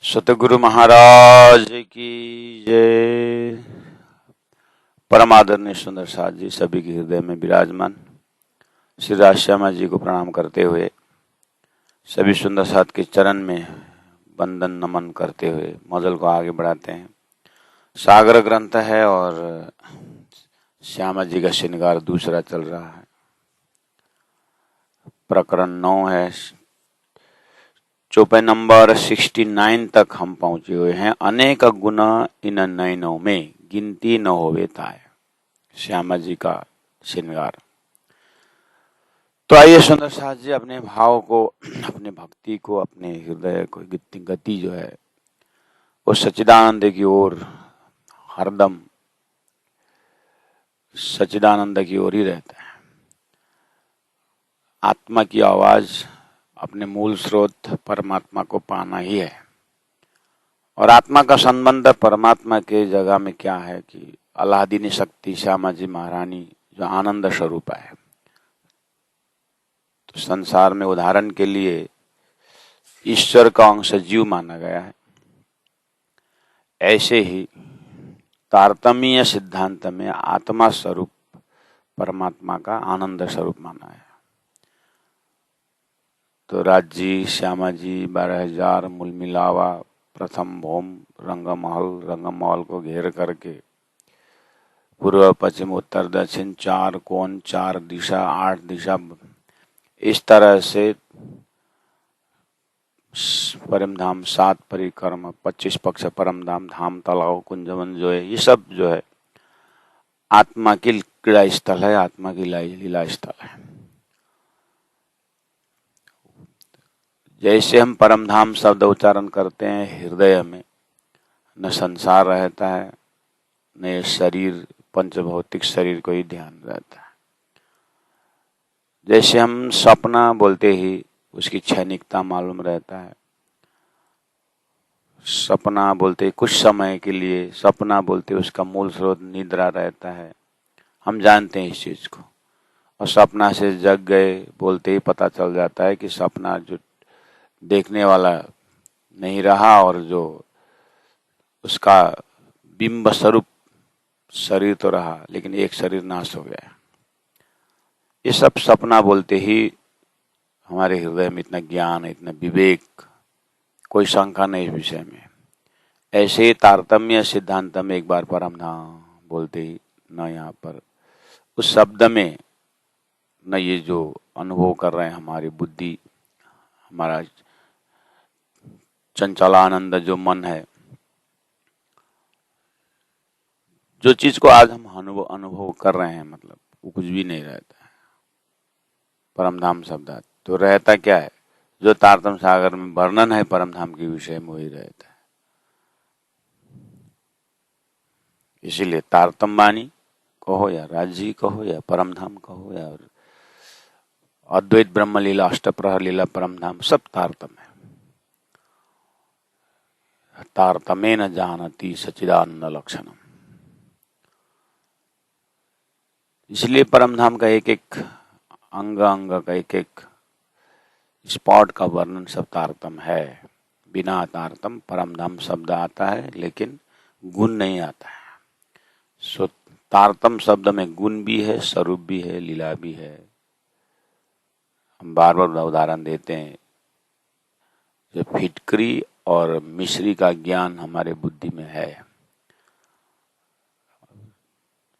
सतगुरु महाराज की जय। परम आदरणीय सुंदर साथ जी सभी के हृदय में विराजमान श्री राजश्यामा जी को प्रणाम करते हुए सभी सुंदर साथ के चरण में वंदन नमन करते हुए मौजल को आगे बढ़ाते हैं। सागर ग्रंथ है और श्यामा जी का श्रृंगार दूसरा चल रहा है। प्रकरण 9 है। चौपाई नंबर 69 तक हम पहुंचे हुए हैं। अनेक गुण इन नयनों में गिनती न होवे ताय। श्यामा जी का श्रृंगार। तो आइए सुंदर साथ जी अपने भाव को, अपने भक्ति को, अपने हृदय को गति जो है वो सच्चिदानंद की ओर, हरदम सच्चिदानंद की ओर ही रहता है। आत्मा की आवाज, अपने मूल स्रोत परमात्मा को पाना ही है। और आत्मा का संबंध परमात्मा के जगह में क्या है कि अलादीनी शक्ति श्यामा जी महारानी जो आनंद स्वरूप है। तो संसार में उदाहरण के लिए ईश्वर का अंश जीव माना गया है। ऐसे ही तारतम्य सिद्धांत में आत्मा स्वरूप परमात्मा का आनंद स्वरूप माना है। तो राज जी, श्यामा जी, 12,000 मूल मिलावा, प्रथम भौम, रंगमहल को घेर करके पूर्व पश्चिम उत्तर दक्षिण 4 कोण, 4 दिशा, 8 दिशा, इस तरह से परमधाम, 7 परिक्रमा, 25 पक्ष परमधाम, धाम, तालाब, कुंजवन जो है, ये सब जो है आत्मा की क्रीड़ा स्थल है, आत्मा की लीला स्थल है। जैसे हम परमधाम शब्द उच्चारण करते हैं, हृदय में न संसार रहता है, न ये शरीर, पंचभौतिक शरीर को ही ध्यान रहता है। जैसे हम सपना बोलते ही उसकी क्षणिकता मालूम रहता है। सपना बोलते कुछ समय के लिए, सपना बोलते उसका मूल स्रोत निद्रा रहता है। हम जानते हैं इस चीज को। और सपना से जग गए बोलते ही पता चल जाता है कि सपना जो देखने वाला नहीं रहा और जो उसका बिंब स्वरूप शरीर तो रहा, लेकिन एक शरीर नाश हो गया। ये सब सपना बोलते ही हमारे हृदय में इतना ज्ञान, इतना विवेक, कोई शंका नहीं इस विषय में। ऐसे ही तारतम्य सिद्धांत में एक बार परमधाम बोलते ही न यहाँ पर उस शब्द में न ये जो अनुभव कर रहे हैं हमारी बुद्धि, हमारा चंचलानंद जो मन है, जो चीज को आज हम अनुभव कर रहे हैं, मतलब वो कुछ भी नहीं रहता है परमधाम शब्द। तो रहता क्या है? जो तारतम्य सागर में वर्णन है परमधाम के विषय में वही रहता है। इसीलिए तारतम्य वाणी कहो या राज्य कहो या परमधाम कहो या अद्वैत ब्रह्म लीला, अष्टप्रहर लीला, परमधाम, सब तारतम्य है। तारतम्येन जानति सच्चिदानंद लक्षणम। इसलिए परमधाम का एक एक अंग का एक एक स्पॉट का वर्णन सब तारतम्य है। बिना तारतम्य परमधाम शब्द आता है लेकिन गुण नहीं आता है। सो तारतम्य शब्द में गुण भी है, स्वरूप भी है, लीला भी है। हम बार बार उदाहरण देते हैं। जो फिटकरी और मिश्री का ज्ञान हमारे बुद्धि में है,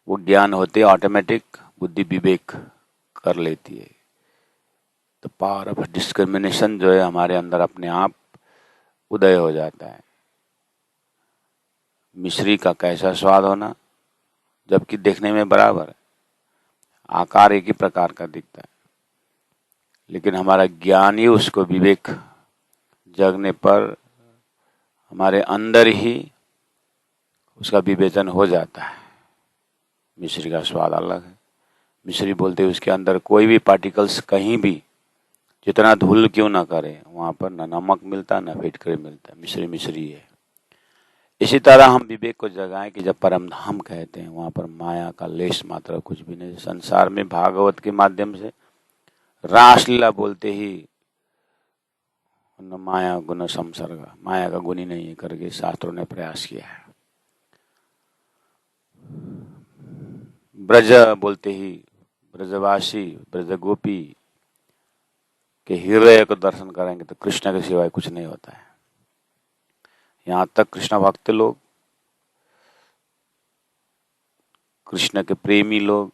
वो ज्ञान होते ऑटोमेटिक बुद्धि विवेक कर लेती है। तो पावर ऑफ डिस्क्रिमिनेशन जो है हमारे अंदर अपने आप उदय हो जाता है। मिश्री का कैसा स्वाद होना, जबकि देखने में बराबर है, आकार एक ही प्रकार का दिखता है, लेकिन हमारा ज्ञान ही उसको विवेक जगने पर हमारे अंदर ही उसका विवेचन हो जाता है। मिश्री का स्वाद अलग है। मिश्री बोलते उसके अंदर कोई भी पार्टिकल्स कहीं भी जितना धूल क्यों ना करे, वहां पर न नमक मिलता न फिटकरी मिलता, मिश्री मिश्री है। इसी तरह हम विवेक को जगाएं कि जब परमधाम कहते हैं वहां पर माया का लेश मात्र कुछ भी नहीं। संसार में भागवत के माध्यम से रासलीला बोलते ही न माया गुण संसर्ग, माया का गुण ही नहीं है करके शास्त्रों ने प्रयास किया है। ब्रज बोलते ही ब्रजवासी ब्रजगोपी के हृदय को दर्शन करेंगे तो कृष्ण के सिवाय कुछ नहीं होता है। यहाँ तक कृष्ण भक्त लोग, कृष्ण के प्रेमी लोग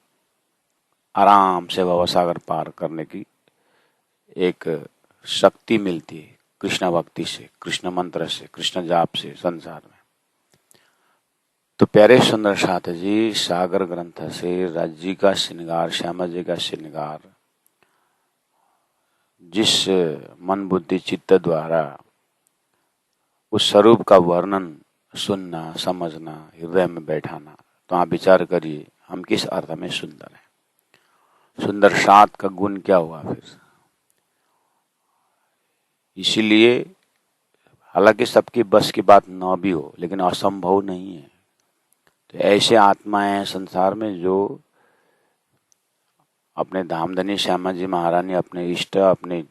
आराम से भवसागर पार करने की एक शक्ति मिलती है कृष्ण भक्ति से, कृष्ण मंत्र से, कृष्ण जाप से संसार में। तो प्यारे सुंदर साथ जी, सागर ग्रंथ से राज जी का श्रृंगार, श्यामा जी का श्रृंगार, जिस मन बुद्धि चित्त द्वारा उस स्वरूप का वर्णन सुनना, समझना, हृदय में बैठाना, तो आप विचार करिए हम किस अर्थ में सुंदर हैं। सुंदर सात का गुण क्या हुआ फिर। इसीलिए हालांकि सबकी बस की बात न भी हो, लेकिन असंभव नहीं है। तो ऐसे आत्माएं हैं संसार में जो अपने धामधनी श्यामा जी महारानी, अपने इष्ट, अपने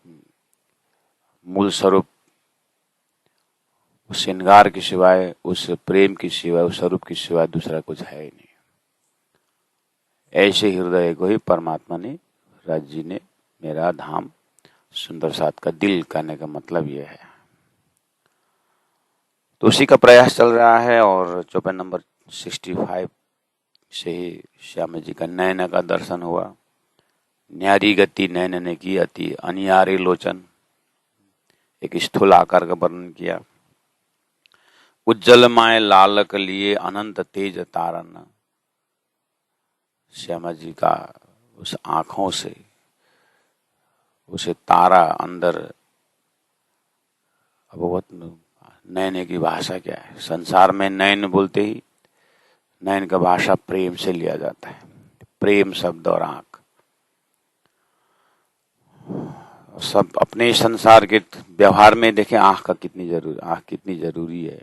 मूल स्वरूप उस श्रृंगार के सिवाय, उस प्रेम के सिवाय, उस स्वरूप के सिवाय दूसरा कुछ है ही नहीं। ऐसे हृदय को ही परमात्मा ने, राज जी ने मेरा धाम सुंदर साथ का दिल कहने का मतलब यह है। तो उसी का प्रयास चल रहा है और चौपाई नंबर 65 से ही श्यामा जी का नयन का दर्शन हुआ। न्यारी गति नयन ने की अति अनियारी लोचन, एक स्थूल आकार का वर्णन किया। उज्जवल माय लालक लिए अनंत तेज तारन, श्यामा जी का उस आंखों से उसे तारा अंदर। अब बहुत नयन की भाषा क्या है, संसार में नयन बोलते ही नयन का भाषा प्रेम से लिया जाता है। प्रेम शब्द और आंख, सब अपने संसार के व्यवहार में देखें आंख कितनी जरूरी है।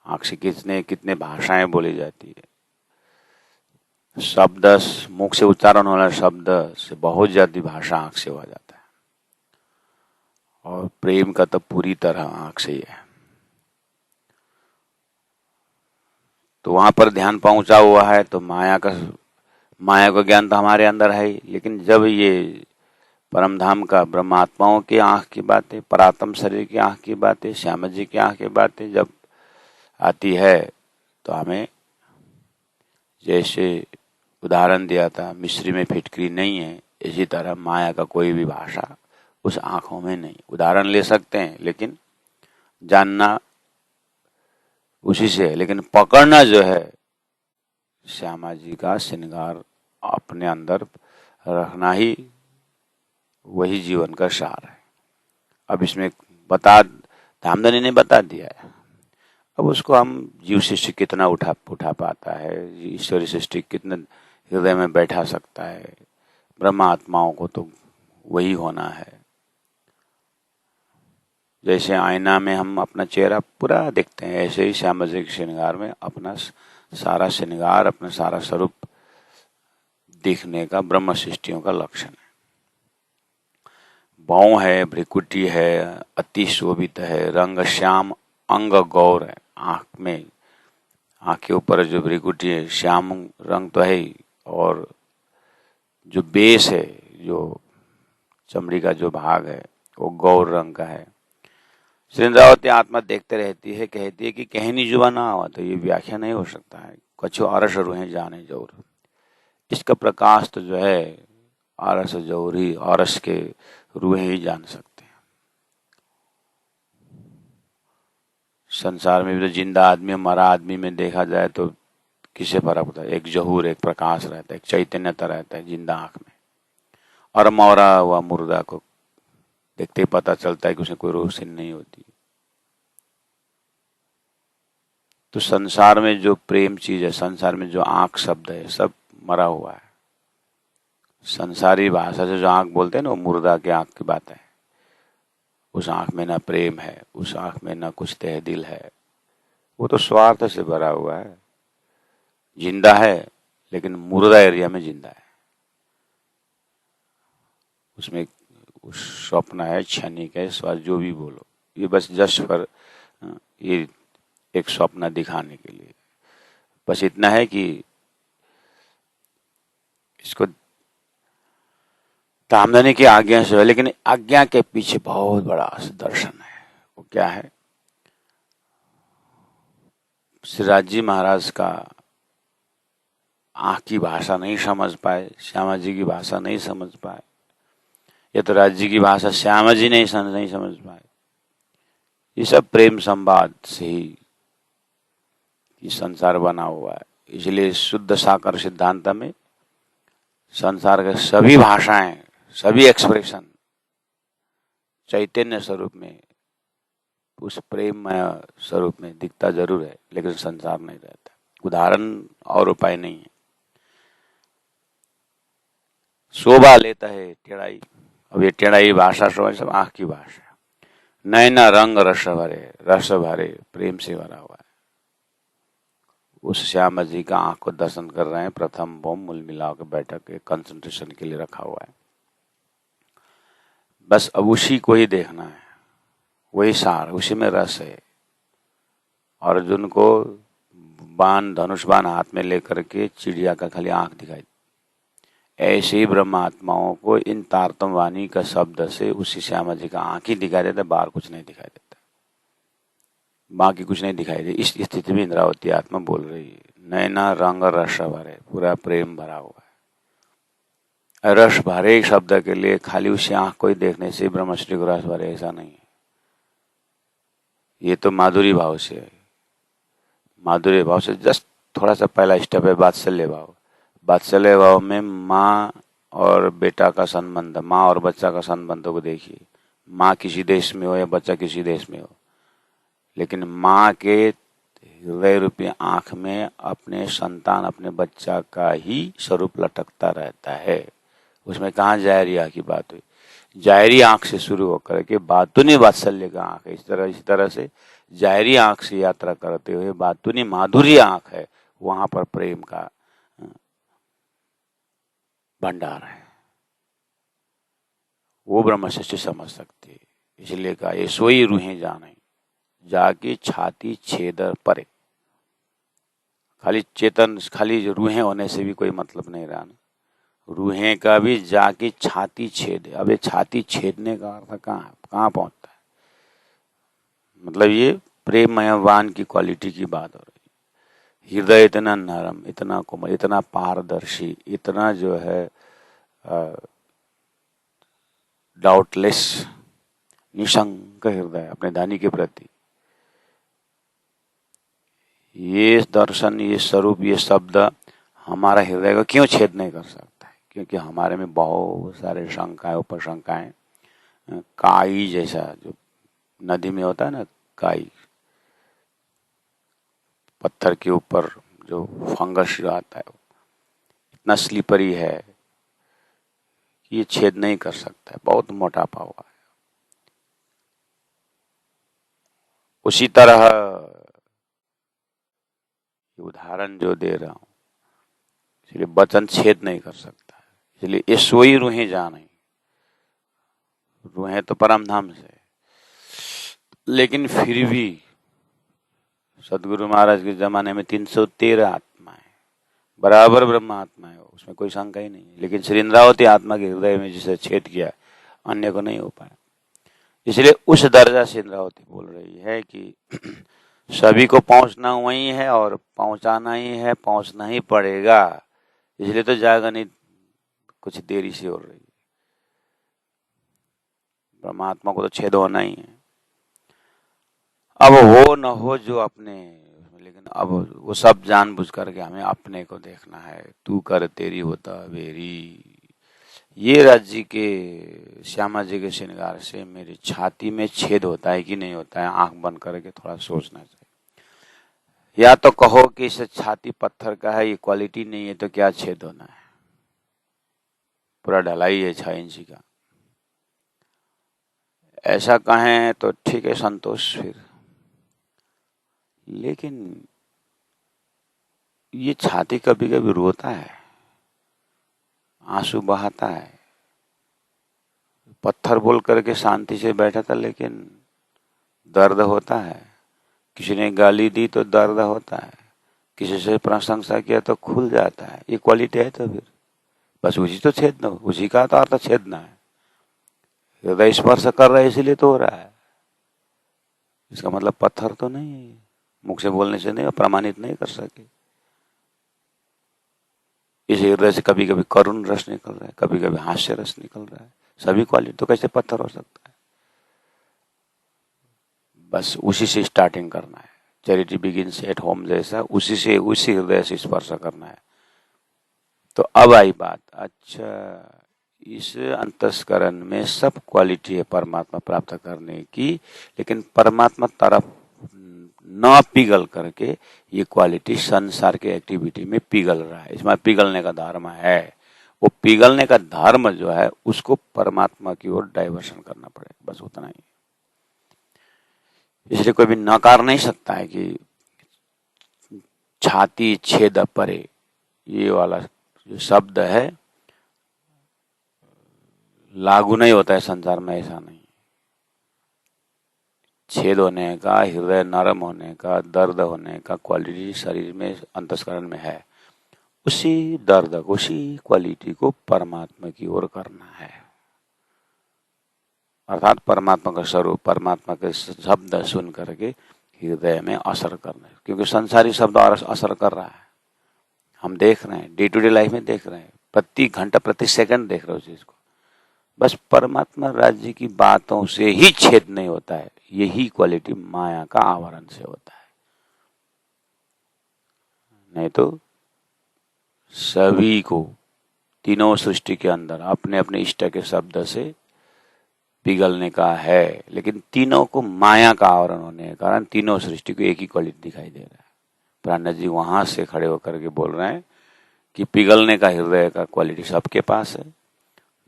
आंख से कितने भाषाएं बोली जाती है। शब्द, मुख से उच्चारण होने वाले शब्द से बहुत ज्यादा भाषा आंख से हो जाता है, और प्रेम का तो पूरी तरह आंख से ही है। तो वहां पर ध्यान पहुंचा हुआ है, तो माया का ज्ञान तो हमारे अंदर है ही, लेकिन जब ये परमधाम का ब्रह्मात्माओं की आंख की बातें, परात्म शरीर की आंख की बातें, श्यामा जी की आंख की बातें जब आती है, तो हमें जैसे उदाहरण दिया था, मिस्री में फिटकरी नहीं है, इसी तरह माया का कोई भी भाषा उस आंखों में नहीं। उदाहरण ले सकते हैं लेकिन जानना उसी से है, लेकिन पकड़ना जो है श्यामा जी का श्रृंगार अपने अंदर रखना ही वही जीवन का सार है। अब इसमें धामधनी ने बता दिया है, अब उसको हम जीव शिष्य कितना उठा पाता है, ईश्वरी सृष्टि कितना हृदय में बैठा सकता है, ब्रह्म आत्माओं को तो वही होना है। जैसे आईना में हम अपना चेहरा पूरा देखते हैं, ऐसे ही श्यामा जी के श्रृंगार में अपना सारा श्रृंगार, अपना सारा स्वरूप दिखने का ब्रह्म सृष्टियों का लक्षण है। भौं है, भ्रिकुटी है, अति शोभित है, रंग श्याम, अंग गौर है। आंख के ऊपर जो भ्रिकुटी है श्याम रंग तो है ही, और जो बेस है, जो चमड़ी का जो भाग है वो गौर रंग का है। श्रृंगावती आत्मा देखते रहती है, कहती है कि कहनी जुबा ना हुआ, तो ये व्याख्या नहीं हो सकता है। कछु अरस रूहें जाने जौर, इसका प्रकाश तो जो है आरस जौहरी, आरस के रूहें ही जान सकते हैं। संसार में भी तो जिंदा आदमी, मरा आदमी में देखा जाए तो किसे फर्क पड़ता है, एक जहूर, एक प्रकाश रहता है, एक चैतन्यता रहता है जिंदा आंख में, और मरा हुआ मुर्दा को देखते ही पता चलता है कि उसमें कोई रोशनी नहीं होती। तो संसार में जो प्रेम चीज है, संसार में जो आंख शब्द है, सब मरा हुआ है। संसारी भाषा से जो आंख बोलते हैं ना, वो मुर्दा के आंख की बात है। उस आंख में ना प्रेम है, उस आंख में ना कुछ तह दिल है, वो तो स्वार्थ से भरा हुआ है। जिंदा है लेकिन मुर्दा एरिया में जिंदा है, उसमें उस स्वप्न है, क्षणिक है, स्वास्थ्य जो भी बोलो, ये बस जस्ट पर ये एक स्वप्न दिखाने के लिए, बस इतना है कि इसको तामदनी की आज्ञा से है, लेकिन आज्ञा के पीछे बहुत बड़ा दर्शन है। वो क्या है? श्रीराज जी महाराज का आंख की भाषा नहीं समझ पाए, श्यामा जी की भाषा नहीं समझ पाए, ये तो राज्य की भाषा श्यामा जी नहीं समझ पाए। ये सब प्रेम संवाद से ही ये संसार बना हुआ है। इसलिए शुद्ध साकार सिद्धांत में संसार के सभी भाषाएं, सभी एक्सप्रेशन चैतन्य स्वरूप में, उस प्रेममय स्वरूप में दिखता जरूर है, लेकिन संसार नहीं रहता। उदाहरण और उपाय नहीं है। शोभा लेता है टेढ़ाई, अब ये टेढ़ाई भाषा समझ, सब आंख की भाषा। नैना रंग रस भरे प्रेम से भरा हुआ है। उस श्यामा जी का आंख को दर्शन कर रहे हैं। प्रथम बोम मूल मिलाओ के बैठक के कंसंट्रेशन के लिए रखा हुआ है। बस अब उसी को ही देखना है, वही सार, उसी में रस है। अर्जुन को बाण, धनुष बाण हाथ में लेकर के चिड़िया का खाली आंख दिखाई, ऐसे ही ब्रह्मात्माओं को इन तारतम वाणी का शब्द से उसी श्यामा जी का आंख ही दिखाई देता, बाहर कुछ नहीं दिखाई देता, बाकी कुछ नहीं दिखाई दे। इस स्थिति में इंद्रावती आत्मा बोल रही है, नैना रंग रस भरे, पूरा प्रेम भरा हुआ है। रस भरे शब्द के लिए खाली उसी आंख को ही देखने से ब्रह्मश्री को रस भरे, ऐसा नहीं है। ये तो माधुरी भाव से है। माधुर्य भाव से जस्ट थोड़ा सा पहला स्टेप है वात्सल्य भाव। वात्सल्य भाव में माँ और बेटा का संबंध, माँ और बच्चा का संबंध को देखिए। माँ किसी देश में हो या बच्चा किसी देश में हो, लेकिन माँ के हृदय रूपी आंख में अपने संतान, अपने बच्चा का ही स्वरूप लटकता रहता है। उसमें कहाँ जायरिया की बात हुई? जायरी आंख से शुरू होकर के बातुनी वात्सल्य का आंख है। इस तरह से जायरी आंख से यात्रा करते हुए बातुनी माधुर्य आंख है, वहां पर प्रेम का भंडार है। वो ब्रह्म सृष्टि समझ सकती है। इसलिए कहा, ये सोई रूहें जाने, जाके छाती छेदर परे। खाली चेतन, खाली रूहें होने से भी कोई मतलब नहीं रहा ना। रूहें का भी जाके छाती छेद। अब ये छाती छेदने का अर्थ कहाँ पहुंचता है? मतलब ये प्रेममयवान की क्वालिटी की बात हो रही है। हृदय इतना नरम, इतना कोमल, इतना पारदर्शी, इतना जो है डाउटलेस, निशंक हृदय अपने दानी के प्रति। ये दर्शन, ये स्वरूप, ये शब्द हमारा हृदय को क्यों छेद नहीं कर सकता है? क्योंकि हमारे में बहुत सारे शंकाएं, उपशंकाएं, काई जैसा जो नदी में होता है ना, काई, पत्थर के ऊपर जो फंगस जो आता है, इतना स्लिपरी है कि ये छेद नहीं कर सकता है, बहुत मोटापा हुआ है। उसी तरह उदाहरण जो दे रहा हूं, इसलिए वचन छेद नहीं कर सकता है। इसलिए ये सोई रूहें जाने, रूहें तो परम धाम से, लेकिन फिर भी सदगुरु महाराज के जमाने में 313 आत्माएं, बराबर ब्रह्म आत्माएं हो, उसमें कोई शंका ही नहीं है। लेकिन श्री इंद्रावती आत्मा के हृदय में जिसे छेद किया, अन्य को नहीं हो पाया। इसलिए उस दर्जा से इंद्रावती बोल रही है कि सभी को पहुंचना वही है और पहुंचाना ही है, पहुंचना ही पड़ेगा। इसलिए तो जागरण कुछ देरी से हो रही है। परमात्मा को तो छेद होना ही है। अब वो न हो जो अपने, लेकिन अब वो सब जानबूझ करके हमें अपने को देखना है। तू कर तेरी होता वेरी। ये राज्य के श्यामा जी के श्रृंगार से मेरी छाती में छेद होता है कि नहीं होता है? आंख बंद करके थोड़ा सोचना चाहिए। या तो कहो कि इस छाती पत्थर का है, ये क्वालिटी नहीं है, तो क्या छेद होना है? पूरा ढलाई है 6 इंची का। ऐसा कहें तो ठीक है, संतोष फिर। लेकिन ये छाती कभी कभी रोता है, आंसू बहाता है, पत्थर बोल करके शांति से बैठा था, लेकिन दर्द होता है। किसी ने गाली दी तो दर्द होता है, किसी से प्रशंसा किया तो खुल जाता है। ये क्वालिटी है तो फिर बस उसी तो छेदना, उसी का तो अर्थ छेदना है। हृदय स्पर्श कर रहा है इसीलिए तो हो रहा है। इसका मतलब पत्थर तो नहीं है, मुख से बोलने से नहीं, प्रमाणित नहीं कर सके। इस हृदय से कभी कभी करुण रस निकल रहा है, कभी कभी हास्य रस निकल रहा है। सभी क्वालिटी तो कैसे पत्थर हो सकता है? बस उसी से स्टार्टिंग करना है। चैरिटी बिगिंस एट होम जैसा उसी से, उसी हृदय से स्पर्श करना है। तो अब आई बात, अच्छा इस अंतस्करण में सब क्वालिटी है परमात्मा प्राप्त करने की, लेकिन परमात्मा तरफ न पिघल करके ये क्वालिटी संसार के एक्टिविटी में पिघल रहा है। इसमें पिघलने का धर्म है। वो पिघलने का धर्म जो है उसको परमात्मा की ओर डाइवर्शन करना पड़ेगा, बस उतना ही। इसलिए कोई भी नकार नहीं सकता है कि छाती छेद परे, ये वाला जो शब्द है लागू नहीं होता है संसार में, ऐसा नहीं। छेद होने का, हृदय नरम होने का, दर्द होने का क्वालिटी शरीर में, अंतस्करण में है। उसी दर्द को, उसी क्वालिटी को परमात्मा की ओर करना है, अर्थात परमात्मा का स्वरूप, परमात्मा के शब्द सुन करके हृदय में असर करना है। क्योंकि संसारी शब्द असर कर रहा है, हम देख रहे हैं, डे टू डे लाइफ में देख रहे हैं, प्रति घंटा प्रति सेकंड देख रहे हो उस चीज को। बस परमात्मा राज्य की बातों से ही छेद नहीं होता है। यही क्वालिटी माया का आवरण से होता है। नहीं तो सभी को तीनों सृष्टि के अंदर अपने अपने इष्ट के शब्द से पिघलने का है, लेकिन तीनों को माया का आवरण होने के कारण तीनों सृष्टि को एक ही क्वालिटी दिखाई दे रहा है। प्राणनाथ जी वहां से खड़े होकर के बोल रहे हैं कि पिघलने का हृदय का क्वालिटी सबके पास है,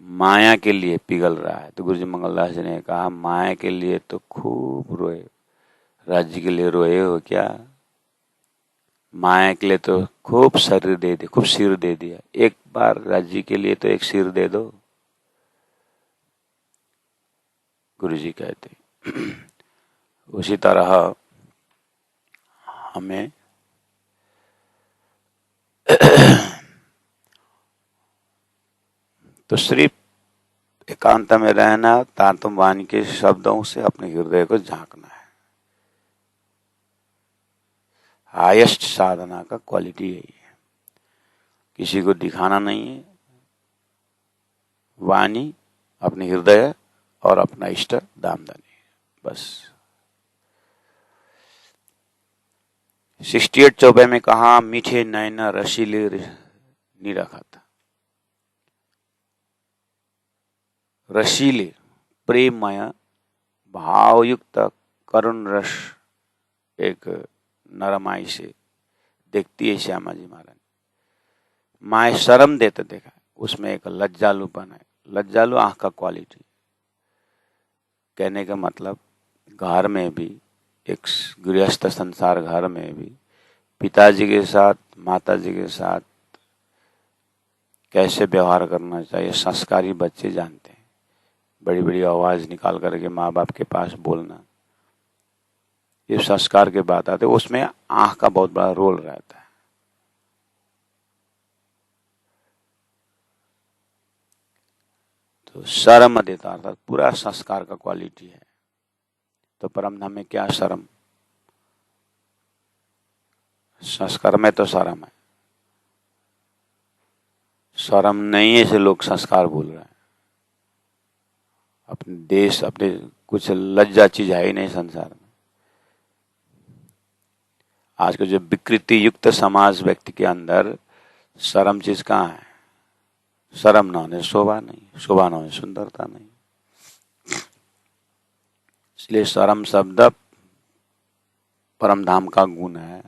माया के लिए पिघल रहा है। तो गुरुजी मंगलदास जी ने कहा माया के लिए तो खूब रोए, राज्य के लिए रोए हो क्या? माया के लिए तो खूब शरीर दे दिया, खूब सिर दे दिया, एक बार राज्य के लिए तो एक सिर दे दो। गुरुजी कहते उसी तरह हमें तो सिर्फ एकांत में रहना, तारतम वाणी के शब्दों से अपने हृदय को झांकना है। हाईएस्ट साधना का क्वालिटी यही है। किसी को दिखाना नहीं है, वाणी, अपने हृदय और अपना इष्ट दामदनी, बस। 68 चौबे में कहा मीठे नैना रसीले निरखत, रसीले प्रेममय भावयुक्त करुण रस एक नरमाई से देखती है श्यामा जी महाराज। माए शर्म देते देखा, उसमें एक लज्जालूपन है। लज्जालू आंख का क्वालिटी। कहने का मतलब घर में भी, एक गृहस्थ संसार घर में भी पिताजी के साथ, माताजी के साथ कैसे व्यवहार करना चाहिए संस्कारी बच्चे जानते हैं। बड़ी बड़ी आवाज निकाल करके माँ बाप के पास बोलना, ये संस्कार के बात आते, उसमें आंख का बहुत बड़ा रोल रहता है। तो शर्म देता अर्थात पूरा संस्कार का क्वालिटी है। तो परम धाम में क्या शर्म? संस्कार में तो शर्म है। शर्म नहीं है इसे लोग संस्कार बोल रहे हैं। अपने देश, अपने कुछ लज्जा चीज है ही नहीं संसार में। आज का जो विकृति युक्त समाज व्यक्ति के अंदर शर्म चीज कहाँ है? शर्म न होने शोभा नहीं, शोभा न होने सुंदरता नहीं। इसलिए शर्म शब्द परम धाम का गुण है।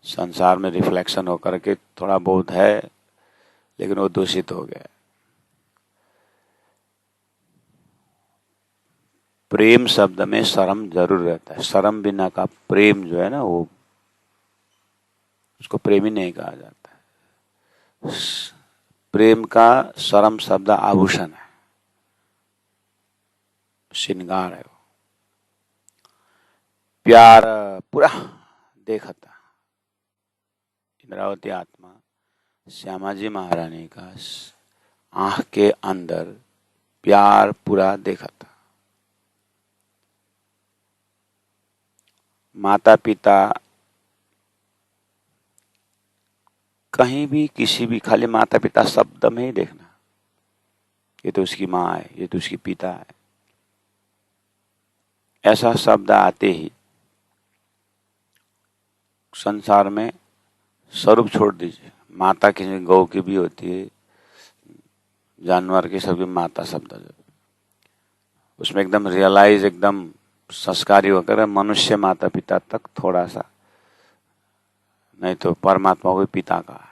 संसार में रिफ्लेक्शन होकर के थोड़ा बहुत है, लेकिन वो दूषित हो गया। प्रेम शब्द में शर्म जरूर रहता है। शर्म बिना का प्रेम जो है ना, वो उसको प्रेम ही नहीं कहा जाता है। प्रेम का शर्म शब्द आभूषण है। श्रृंगार है वो। प्यार पूरा देखता। इंद्रावती आत्मा श्यामाजी महारानी का आंख के अंदर प्यार पूरा देखा था। माता पिता कहीं भी किसी भी, खाली माता पिता शब्द में ही देखना, ये तो उसकी माँ है, ये तो उसकी पिता है, ऐसा शब्द आते ही संसार में स्वरूप छोड़ दीजिए। माता की गौ की भी होती है, जानवर की सबकी माता शब्द, उसमें एकदम रियलाइज, एकदम संस्कारी होकर मनुष्य माता पिता तक थोड़ा सा, नहीं तो परमात्मा को पिता का है,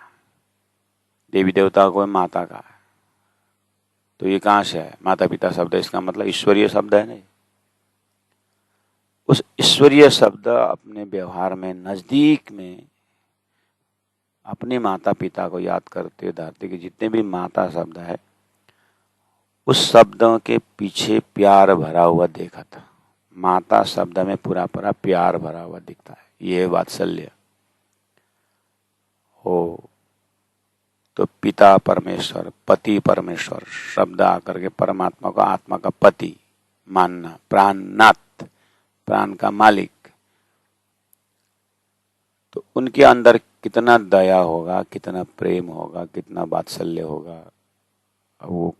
देवी देवता को माता का है, तो ये कहाँ से है माता पिता शब्द? इसका मतलब ईश्वरीय शब्द है नहीं। उस ईश्वरीय शब्द अपने व्यवहार में नजदीक में अपने माता पिता को याद करते, धरती के जितने भी माता शब्द है उस शब्दों के पीछे प्यार भरा हुआ देखा था। माता शब्द में पूरा पूरा प्यार भरा हुआ दिखता है, ये वात्सल्य हो। तो पिता परमेश्वर, पति परमेश्वर शब्द आकर के परमात्मा को आत्मा का पति मानना, प्राणनाथ, प्राण का मालिक, तो उनके अंदर कितना दया होगा, कितना प्रेम होगा, कितना वात्सल्य होगा, वो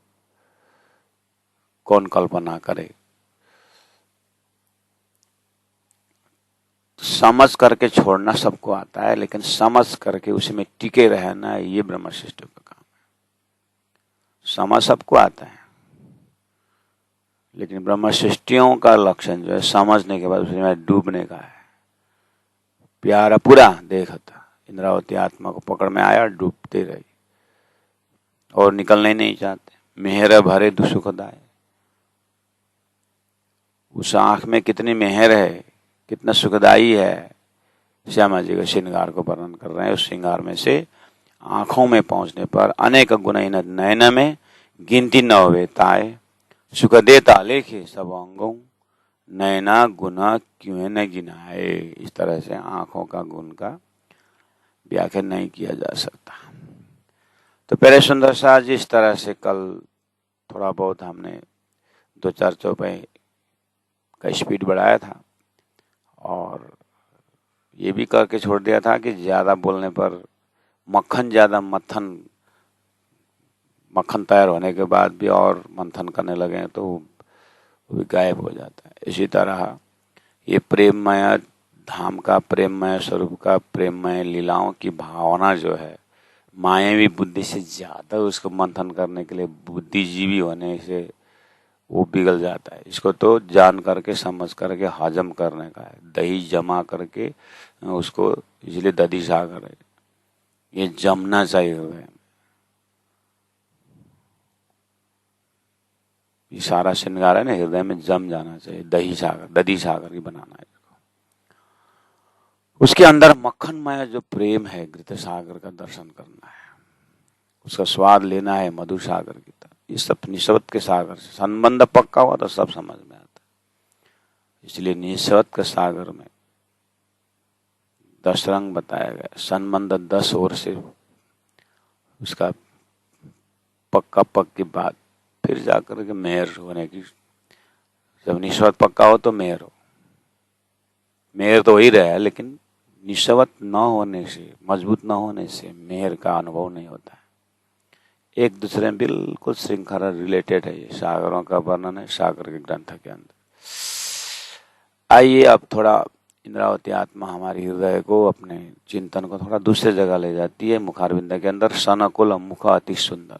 कौन कल्पना करे। समझ करके छोड़ना सबको आता है, लेकिन समझ करके उसमें टिके रहना, ये ब्रह्मशिष्टों का काम है। समझ सबको आता है, लेकिन ब्रह्मशिष्टियों का लक्षण जो है समझने के बाद उसमें डूबने का है। प्यारा पूरा देखा था, इंद्रावती आत्मा को पकड़ में आया, डूबते रही और निकलना ही नहीं चाहते। मेहर भरे दुसुखदाय, उस आंख में कितनी मेहर है, कितना सुखदाई है। श्यामा जी के श्रृंगार को वर्णन कर रहे हैं। उस श्रृंगार में से आंखों में पहुंचने पर अनेक गुण नयन में गिनती न होवे ताए, सुख देता लेखे सब अंगों, नयना गुना क्यों न गिनाए। इस तरह से आंखों का गुण का व्याख्या नहीं किया जा सकता। तो पहले सुंदर साज जी इस तरह से कल थोड़ा बहुत हमने 2-4 चौपाई का स्पीड बढ़ाया था और ये भी करके छोड़ दिया था कि ज्यादा बोलने पर मक्खन मक्खन तैयार होने के बाद भी और मंथन करने लगे तो वो भी गायब हो जाता है। इसी तरह ये प्रेममय धाम का, प्रेममय स्वरूप का, प्रेममय लीलाओं की भावना जो है, मायावी बुद्धि से ज्यादा उसको मंथन करने के लिए बुद्धिजीवी होने से वो बिगड़ जाता है। इसको तो जान करके समझ करके हजम करने का है, दही जमा करके उसको, इसलिए दधी सागर है, ये जमना चाहिए हृदय में। ये सारा श्रृंगार है ना, हृदय में जम जाना चाहिए, दही सागर, दधी सागर की बनाना है इसको। उसके अंदर मक्खनमय जो प्रेम है, घृत सागर का दर्शन करना है, उसका स्वाद लेना है मधु सागर की तरह। ये सब निस्वत के सागर से संबंध पक्का हुआ तो सब समझ में आता है। इसलिए निस्वत के सागर में 10 रंग बताया गया, संबंध 10 ओर से उसका पक्का पक के बाद फिर जाकर के मेहर होने की। जब निस्वत पक्का हो तो मेहर हो, मेहर तो हो ही रहा है, लेकिन निस्वत न होने से, मजबूत न होने से मेहर का अनुभव नहीं होता है। एक दूसरे में बिल्कुल श्रृंखला रिलेटेड है। ये सागरों का वर्णन है सागर के ग्रंथ के अंदर। आइए अब थोड़ा इंद्रावती आत्मा हमारी हृदय को, अपने चिंतन को थोड़ा दूसरे जगह ले जाती है। मुखारविंद के अंदर सनकुल मुख अति सुंदर,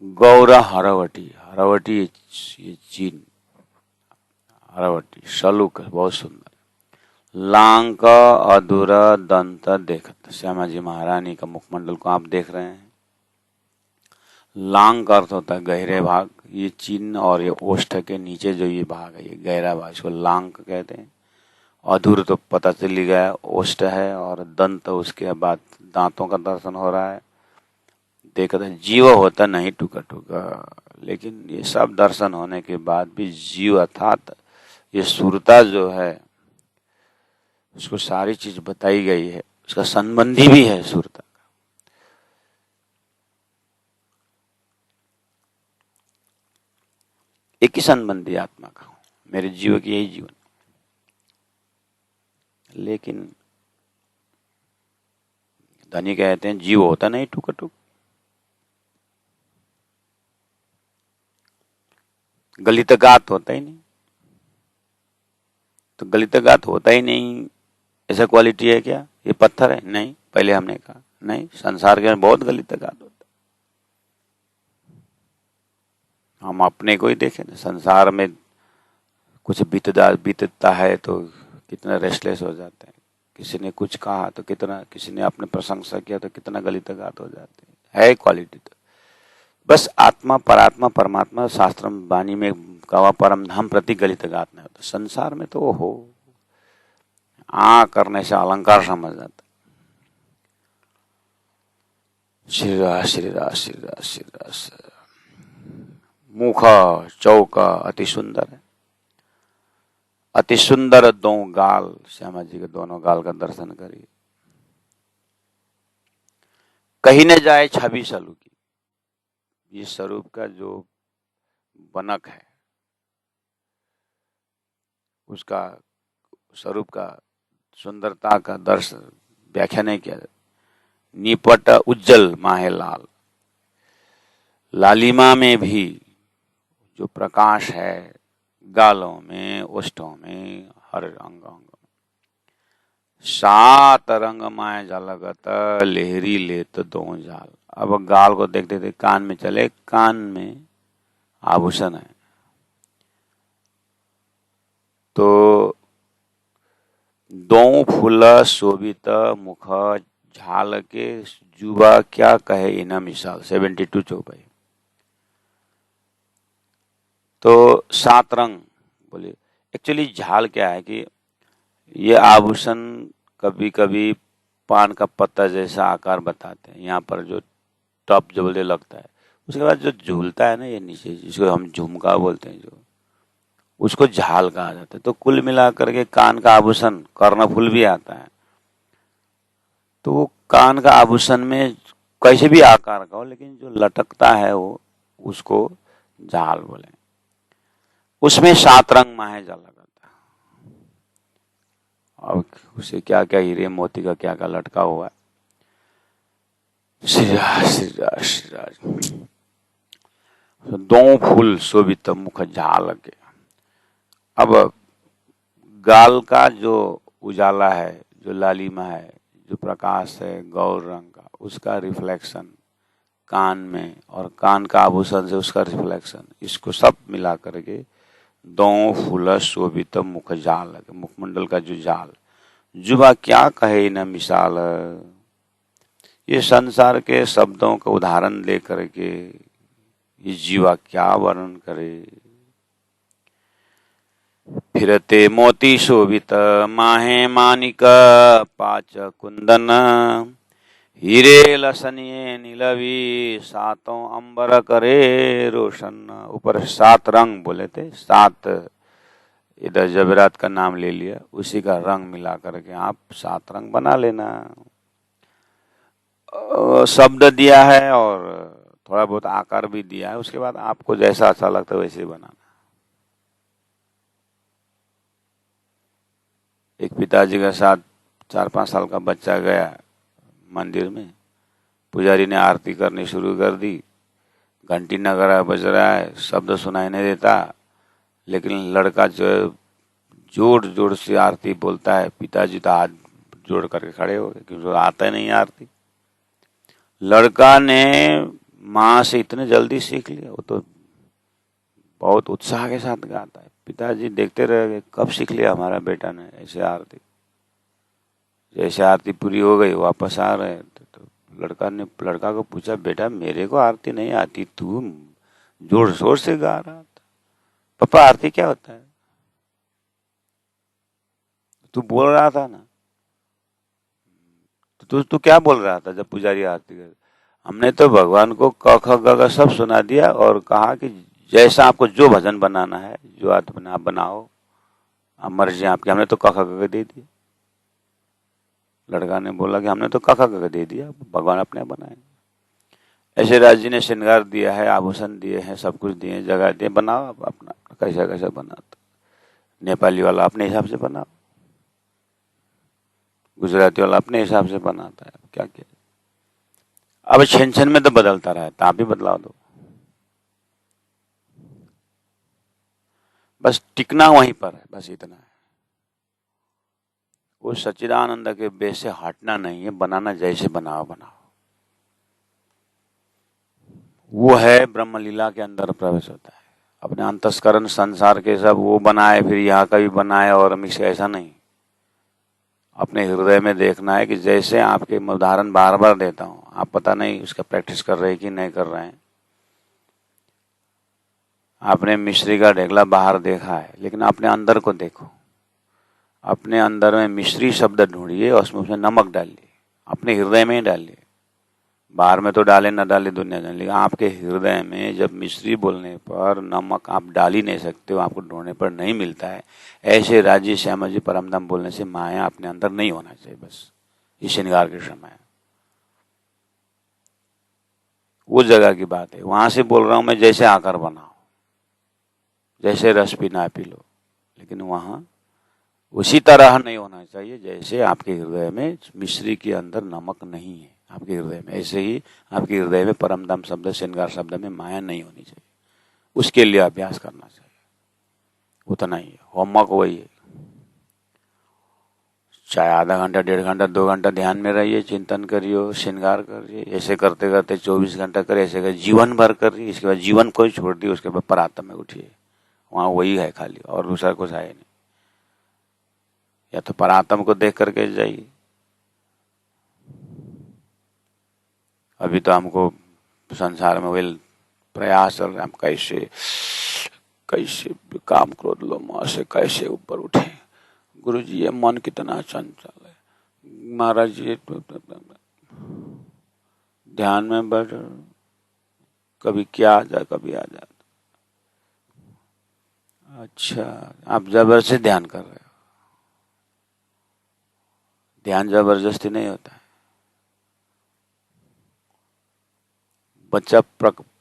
गौरा हरवटी, हरवटी ये चीन, हरवटी सलूक बहुत सुंदर, लांक अधूर दंत देखत। श्यामा जी महारानी का मुखमंडल को आप देख रहे हैं। लांग का अर्थ होता है गहरे भाग, ये चिन्ह और ये ओष्ठ के नीचे जो ये भाग है, ये गहरा भाग, इसको लांग कहते हैं। अधूर तो पता चल गया ओष्ठ है, और दंत उसके बाद दांतों का दर्शन हो रहा है। देखता जीव होता नहीं टुका टुका, लेकिन ये सब दर्शन होने के बाद भी जीव अर्थात ये सुरता जो है उसको सारी चीज बताई गई है, उसका संबंधी भी है सुरता। एक ही संबंधी आत्मा का हूं, मेरे जीव की यही जीवन। लेकिन धनी कहते हैं जीव होता नहीं टुका टुक, गलितगात होता ही नहीं। तो गलितगात होता ही नहीं, ऐसा क्वालिटी है क्या? ये पत्थर है? नहीं, पहले हमने कहा नहीं, संसार के बहुत गलितगात होता है। हम अपने को ही देखें ना, संसार में कुछ बीतता है तो कितना रेस्टलेस हो जाते हैं। किसी ने कुछ कहा तो कितना, किसी ने अपने प्रशंसा किया तो कितना गलितगात हो जाते हैं। है क्वालिटी तो बस आत्मा परात्मा परमात्मा शास्त्र वाणी में कहा परम धाम प्रति गलितगात नहीं होता। संसार में तो हो करने से अलंकार समझ जाता। श्री रास श्री रास श्री रास श्री रास। मुख चौका अति सुंदर है, अति सुंदर दो गाल, श्यामा जी के दोनों गाल का दर्शन करिए। कहीं न जाए छवि सलू की, ये स्वरूप का जो बनक है उसका स्वरूप का सुंदरता का दर्शन व्याख्या नहीं किया। निपट उज्जवल माहे लाल, लालिमा में भी जो प्रकाश है, गालों में ओष्ठों में हर अंग अंग, सात रंग माय जलगत लेहरी लेत दो जाल। अब गाल को देखते थे कान में चले, कान में आभूषण है तो दो फूल शोभित मुख झाल के, जुबा क्या कहे इना मिसाल। 72 चौपाई। तो सात रंग बोले, एक्चुअली झाल क्या है कि ये आभूषण कभी कभी पान का पत्ता जैसा आकार बताते हैं, यहाँ पर जो टॉप जो बोले लगता है, उसके बाद जो झूलता है ना ये नीचे, जिसको हम झुमका बोलते हैं, जो उसको झाल कहा जाता है। तो कुल मिलाकर के कान का आभूषण, कर्णफूल भी आता है, तो वो कान का आभूषण में कैसे भी आकार का हो लेकिन जो लटकता है वो उसको झाल बोले। उसमें सात रंग माहे जा लगाता, और उसे क्या क्या हीरे मोती का क्या क्या लटका हुआ है। श्रीराज श्रीराज श्रीराज। दो फूल शोभित मुख झाल के। अब गाल का जो उजाला है, जो लालिमा है, जो प्रकाश है गौर रंग का, उसका रिफ्लेक्शन कान में, और कान का आभूषण से उसका रिफ्लेक्शन, इसको सब मिला करके दो फूल शोभित मुख जाल, मुखमंडल का जो जाल, जुबा क्या कहे न मिसाल। ये संसार के शब्दों का उदाहरण लेकर के ये जीवा क्या वर्णन करे। फिरते मोती शोभित माहे मानिक पाच कुंदन, हीरे लसनिये नीलवी सातों अंबर करे रोशन। ऊपर सात रंग बोले थे, सात इधर जबरात का नाम ले लिया, उसी का रंग मिला करके आप सात रंग बना लेना। शब्द दिया है और थोड़ा बहुत आकार भी दिया है, उसके बाद आपको जैसा अच्छा लगता है वैसे ही बनाना। एक पिताजी के साथ 4-5 साल का बच्चा गया मंदिर में, पुजारी ने आरती करनी शुरू कर दी, घंटी नगारा बज रहा है, शब्द सुनाई नहीं देता, लेकिन लड़का जो जोर जोर से आरती बोलता है, पिताजी तो हाथ जोड़ करके खड़े हो गए क्योंकि आता ही नहीं आरती। लड़का ने माँ से इतने जल्दी सीख लिया, वो तो बहुत उत्साह के साथ गाता है। पिताजी देखते रह गए, कब सीख लिया हमारा बेटा ने ऐसे आरती। जैसे आरती पूरी हो गई वापस आ रहे तो लड़का को पूछा, बेटा मेरे को आरती नहीं आती, तू जोर शोर से गा रहा था। पापा आरती क्या होता है? तू बोल रहा था ना, तो तू क्या बोल रहा था जब पुजारी आरती कर? हमने तो भगवान को क ख ग घ सब सुना दिया और कहा कि जैसा आपको जो भजन बनाना है, जो आप बनाओ, अब मर्जी आपकी। हमने तो क ख ग घ दे दिया। लड़का ने बोला कि हमने तो क ख ग घ दे दिया, भगवान अपने आप बनाए। ऐसे राज जी ने श्रृंगार दिया है, आभूषण दिए हैं, सब कुछ दिए, जगह दिए, बनाओ आप अपना कैसा कैसा बनाता। नेपाली वाला अपने हिसाब से बनाओ, गुजराती वाला अपने हिसाब से बनाता है, क्या किया। अब छन में तो बदलता रहता, आप भी बदलाव दो। बस टिकना वहीं पर है, बस इतना है। वो सच्चिदानंद के बेस से हटना नहीं है, बनाना जैसे बनाओ बनाओ। वो है ब्रह्म लीला के अंदर प्रवेश होता है। अपने अंतस्करण संसार के सब वो बनाए, फिर यहाँ का भी बनाए और मिक्स, ऐसा नहीं। अपने हृदय में देखना है कि जैसे आपके उदाहरण बार बार देता हूँ, आप पता नहीं उसका प्रैक्टिस कर रहे हैं कि नहीं कर रहे हैं। आपने मिश्री का ढेकला बाहर देखा है, लेकिन अपने अंदर को देखो। अपने अंदर में मिश्री शब्द ढूंढिए और उसमें नमक डालिए, अपने हृदय में ही डालिए। बाहर में तो डाले न डाले दुनिया जाने, लेकिन आपके हृदय में जब मिश्री बोलने पर नमक आप डाल ही नहीं सकते हो, आपको ढूंढने पर नहीं मिलता है। ऐसे राजी श्यामा जी परमधाम बोलने से माया अपने अंदर नहीं होना चाहिए। बस ये श्रृंगार के समय वो जगह की बात है। वहां से बोल रहा हूं मैं, जैसे आकर बनाओ, जैसे रस पीना पी लो, लेकिन वहां उसी तरह नहीं होना चाहिए जैसे आपके हृदय में मिश्री के अंदर नमक नहीं है। आपके हृदय में ऐसे ही आपके हृदय में परमधाम शब्द, श्रृंगार शब्द में माया नहीं होनी चाहिए। उसके लिए अभ्यास करना चाहिए, उतना ही है। होमवर्क वही है। चाहे आधा घंटा, 1.5 घंटा, 2 घंटा ध्यान में रहिए, चिंतन करिए, श्रृंगार करिए। ऐसे करते करते 24 घंटा करिए, ऐसे कर जीवन भर करिए। इसके बाद जीवन को ही छोड़ दिए, उसके बाद परात्म में उठिए। वहां वही है खाली, और दूसरा कुछ है नहीं। या तो परात्म को देख करके जाइए। अभी तो हमको संसार में वही प्रयास चल रहा है, हम कैसे कैसे काम क्रोध लोभ से कैसे ऊपर उठे। गुरु जी ये मन कितना चंचल है, महाराज जी ध्यान में बैठ, कभी क्या आ जाए कभी आ जाए। अच्छा, आप जबरदस्ती ध्यान कर रहे हो। ध्यान जबरदस्ती नहीं होता है। बच्चा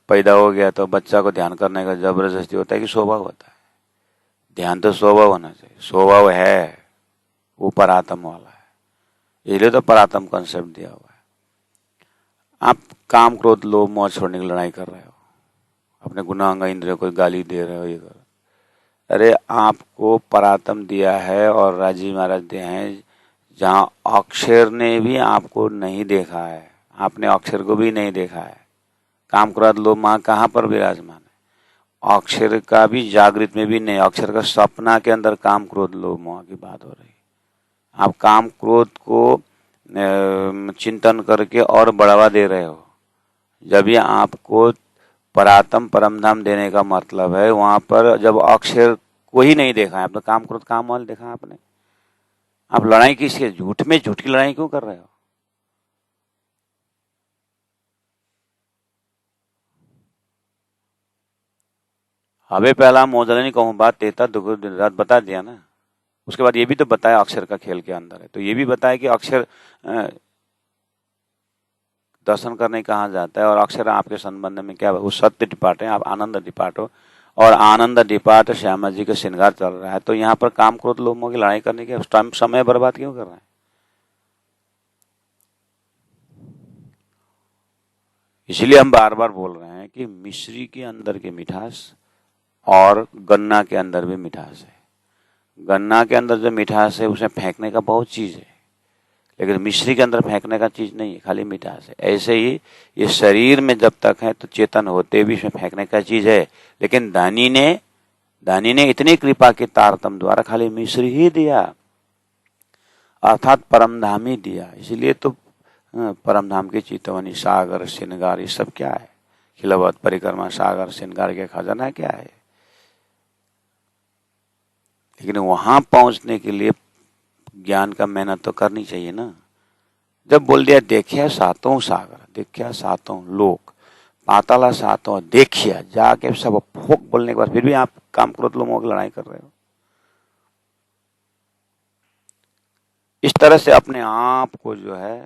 पैदा हो गया तो बच्चा को ध्यान करने का जबरदस्ती होता है कि स्वभाव होता है? ध्यान तो स्वभाव होना चाहिए। स्वभाव है वो परात्म वाला है, इसलिए तो परात्म कॉन्सेप्ट दिया हुआ है। आप काम क्रोध लोभ मोह छोड़ने की लड़ाई कर रहे हो, अपने गुनाह इंद्रियों को गाली दे रहे हो, ये कर। अरे आपको परात्म दिया है और राजी महाराज दिए हैं, जहाँ अक्षर ने भी आपको नहीं देखा है, आपने अक्षर को भी नहीं देखा है। काम क्रोध लोभ मोह कहाँ पर विराजमान है? अक्षर का भी जागृत में भी नहीं, अक्षर का सपना के अंदर काम क्रोध लोभ मोह की बात हो रही है। आप काम क्रोध को चिंतन करके और बढ़ावा दे रहे हो। जब ये आपको परात्म परमधाम देने का मतलब है, वहां पर जब अक्षर को ही नहीं देखा है, आपने काम क्रोध काम वाल देखा आपने, आप लड़ाई किसके, झूठ में झूठ की लड़ाई क्यों कर रहे हो? हवे पहला मोजल नहीं कहूँ बात तेता दुख दिन रात बता दिया ना। उसके बाद ये भी तो बताया अक्षर का खेल के अंदर है, तो ये भी बताया कि अक्षर दर्शन करने कहाँ जाता है और अक्षर आपके संबंध में क्या, वो सत्य डिपार्ट है, आप आनंद डिपार्ट हो और आनंद डिपार्ट श्यामा जी का श्रृंगार चल रहा है। तो यहाँ पर काम क्रोध लोभ मोह की लड़ाई करने के टाइम समय बर्बाद क्यों कर रहे हैं? इसलिए हम बार बार बोल रहे हैं कि मिश्री के अंदर की मिठास और गन्ना के अंदर भी मिठास है। गन्ना के अंदर जो मिठास है उसमें फेंकने का बहुत चीज है, लेकिन मिश्री के अंदर फेंकने का चीज नहीं है, खाली मिठास है। ऐसे ही ये शरीर में जब तक है तो चेतन होते भी इसमें फेंकने का चीज है, लेकिन दानी ने इतनी कृपा की तारतम द्वारा खाली मिश्री ही दिया, अर्थात परमधाम ही दिया। इसलिए तो परमधाम की चितवनी सागर श्रृंगार ये सब क्या है? खिलवत परिक्रमा सागर श्रृंगार के खजाना क्या है? लेकिन वहां पहुंचने के लिए ज्ञान का मेहनत तो करनी चाहिए ना। जब बोल दिया देखिया सातों सागर, देखिया सातों लोक, पाताला सातों देखिया, जाके सब फोक बोलने के बाद फिर भी आप काम क्रोध लोगों की लड़ाई कर रहे हो। इस तरह से अपने आप को जो है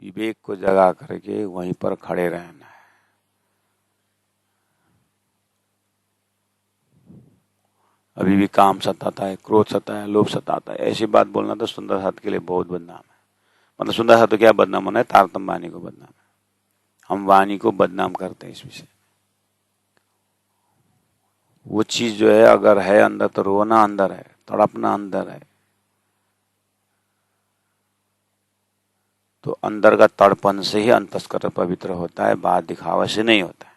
विवेक को जगा करके वहीं पर खड़े रहना है। अभी भी काम सताता है, क्रोध सताता है, लोभ सताता है, ऐसी बात बोलना तो सुंदर साथ के लिए बहुत बदनाम है। मतलब सुंदर साथ तो क्या बदनाम होना है, तारतम वाणी को बदनाम है। हम वाणी को बदनाम करते हैं इस विषय। वो चीज जो है अगर है अंदर तो रोना अंदर है, तड़पना अंदर है, तो अंदर का तड़पन से ही अंतस्करण पवित्र होता है, बाहर दिखावा से नहीं होता है।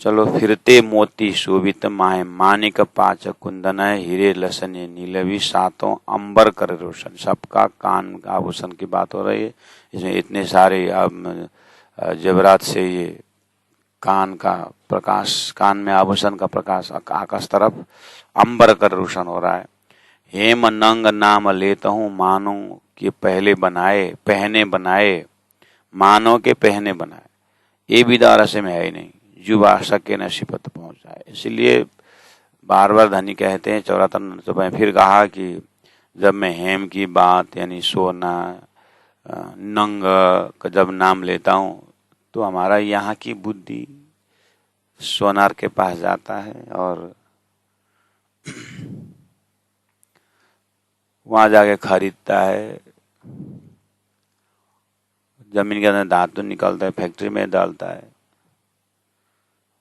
चलो फिरते मोती शोभित माहे, मानिक पांच कुंदन हीरे लसने नीलवी सातों अंबर कर रोशन। सबका कान आभूषण की बात हो रही है, इसमें इतने सारे जेवरात से ये कान का प्रकाश, कान में आभूषण का प्रकाश आकाश तरफ अंबर कर रोशन हो रहा है। हेम नंग नाम लेता हूँ, मानो के पहले बनाए, पहने बनाए, मानो के पहने बनाए, ये भी दारा से में है ही नहीं, युवा सके नसीबत पहुंच जाए। इसलिए बार बार धनी कहते हैं 74 तो मैं फिर कहा कि जब मैं हेम की बात यानी सोना नंग का जब नाम लेता हूँ तो हमारा यहाँ की बुद्धि सोनार के पास जाता है और वहां जाके खरीदता है, जमीन के अंदर धातु निकलता है, फैक्ट्री में डालता है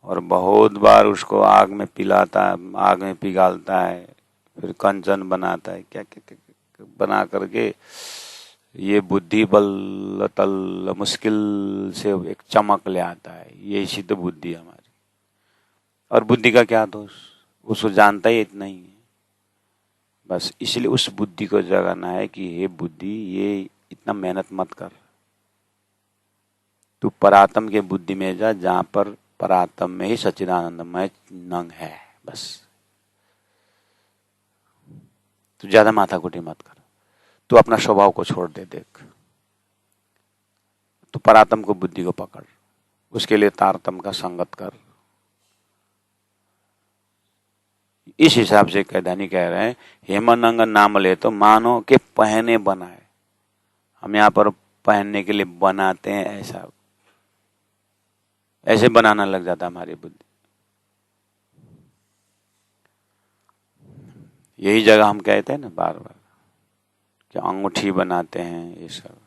और बहुत बार उसको आग में पिलाता है, आग में पिघालता है, फिर कंचन बनाता है, क्या क्या, क्या, क्या बना करके ये बुद्धि बल तल मुश्किल से एक चमक ले आता है। ये इसी तो बुद्धि है हमारी। और बुद्धि का क्या दोष, उसको जानता ही इतना ही है बस। इसलिए उस बुद्धि को जगाना है कि ये बुद्धि, ये इतना मेहनत मत कर, तू परात्म के बुद्धि में जा, जहां पर परात्म में ही सच्चिदानंदमय नंग है बस। तू ज्यादा माथाकुटी मत कर, तू अपना स्वभाव को छोड़ दे, देख तू परात्म को बुद्धि को पकड़, उसके लिए तारतम का संगत कर। इस हिसाब से कैदानी कह रहे हैं हेमनंग नाम ले तो मानो के पहने बनाए। हम यहाँ पर पहनने के लिए बनाते हैं, ऐसा ऐसे बनाना लग जाता हमारी बुद्धि। यही जगह हम कहते हैं ना बार बार कि अंगूठी बनाते हैं ये सब,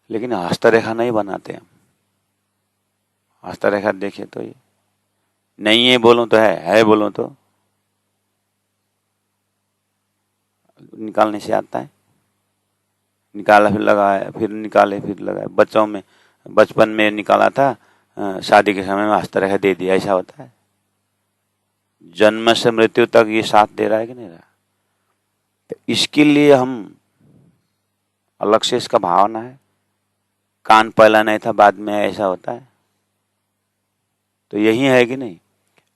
लेकिन हस्तरेखा नहीं बनाते हम। हस्तरेखा देखिए तो ये नहीं है बोलो तो है बोलो तो निकालने से आता है, निकाला फिर लगाया, फिर निकाले फिर लगाया। बच्चों में बचपन में निकाला था, शादी के समय में हस्तरेखा दे दिया, ऐसा होता है? जन्म से मृत्यु तक ये साथ दे रहा है कि नहीं रहा? तो इसके लिए हम अलग से इसका भावना है। कान पहला नहीं था बाद में ऐसा होता है, तो यही है कि नहीं?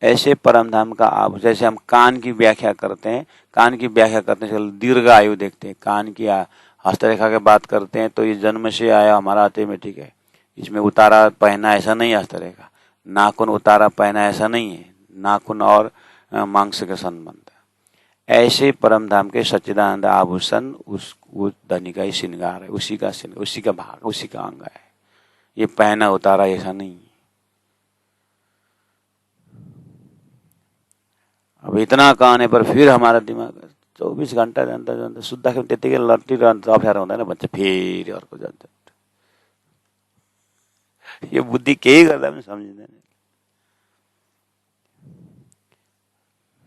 ऐसे परम धाम का आप जैसे हम कान की व्याख्या करते हैं, कान की व्याख्या करते हैं, दीर्घ आयु देखते हैं, कान की हस्तरेखा की बात करते हैं तो ये जन्म से आया हमारा ऑटोमेटिक है, इसमें उतारा पहना ऐसा नहीं है। हस्तरेखा नाखून उतारा पहना ऐसा नहीं है, नाखून और मांस का संबंध। ऐसे परम धाम के सच्चिदानंद आभूषण उस धनी का ही श्रृंगार है, उसी का श्रृंगार, उसी का भाग, उसी का अंग है। ये पहना उतारा ऐसा नहीं है। अब इतना कहने पर फिर हमारा दिमाग 24 घंटा जाता सुधा के त्यतिकै लट्टिरहन्छ, अप्ठ्यारो हुँदैन भन्छ फेरि अर्को जान्छ। यो बुद्धि केही गर्दा पनि सम्झिँदैन।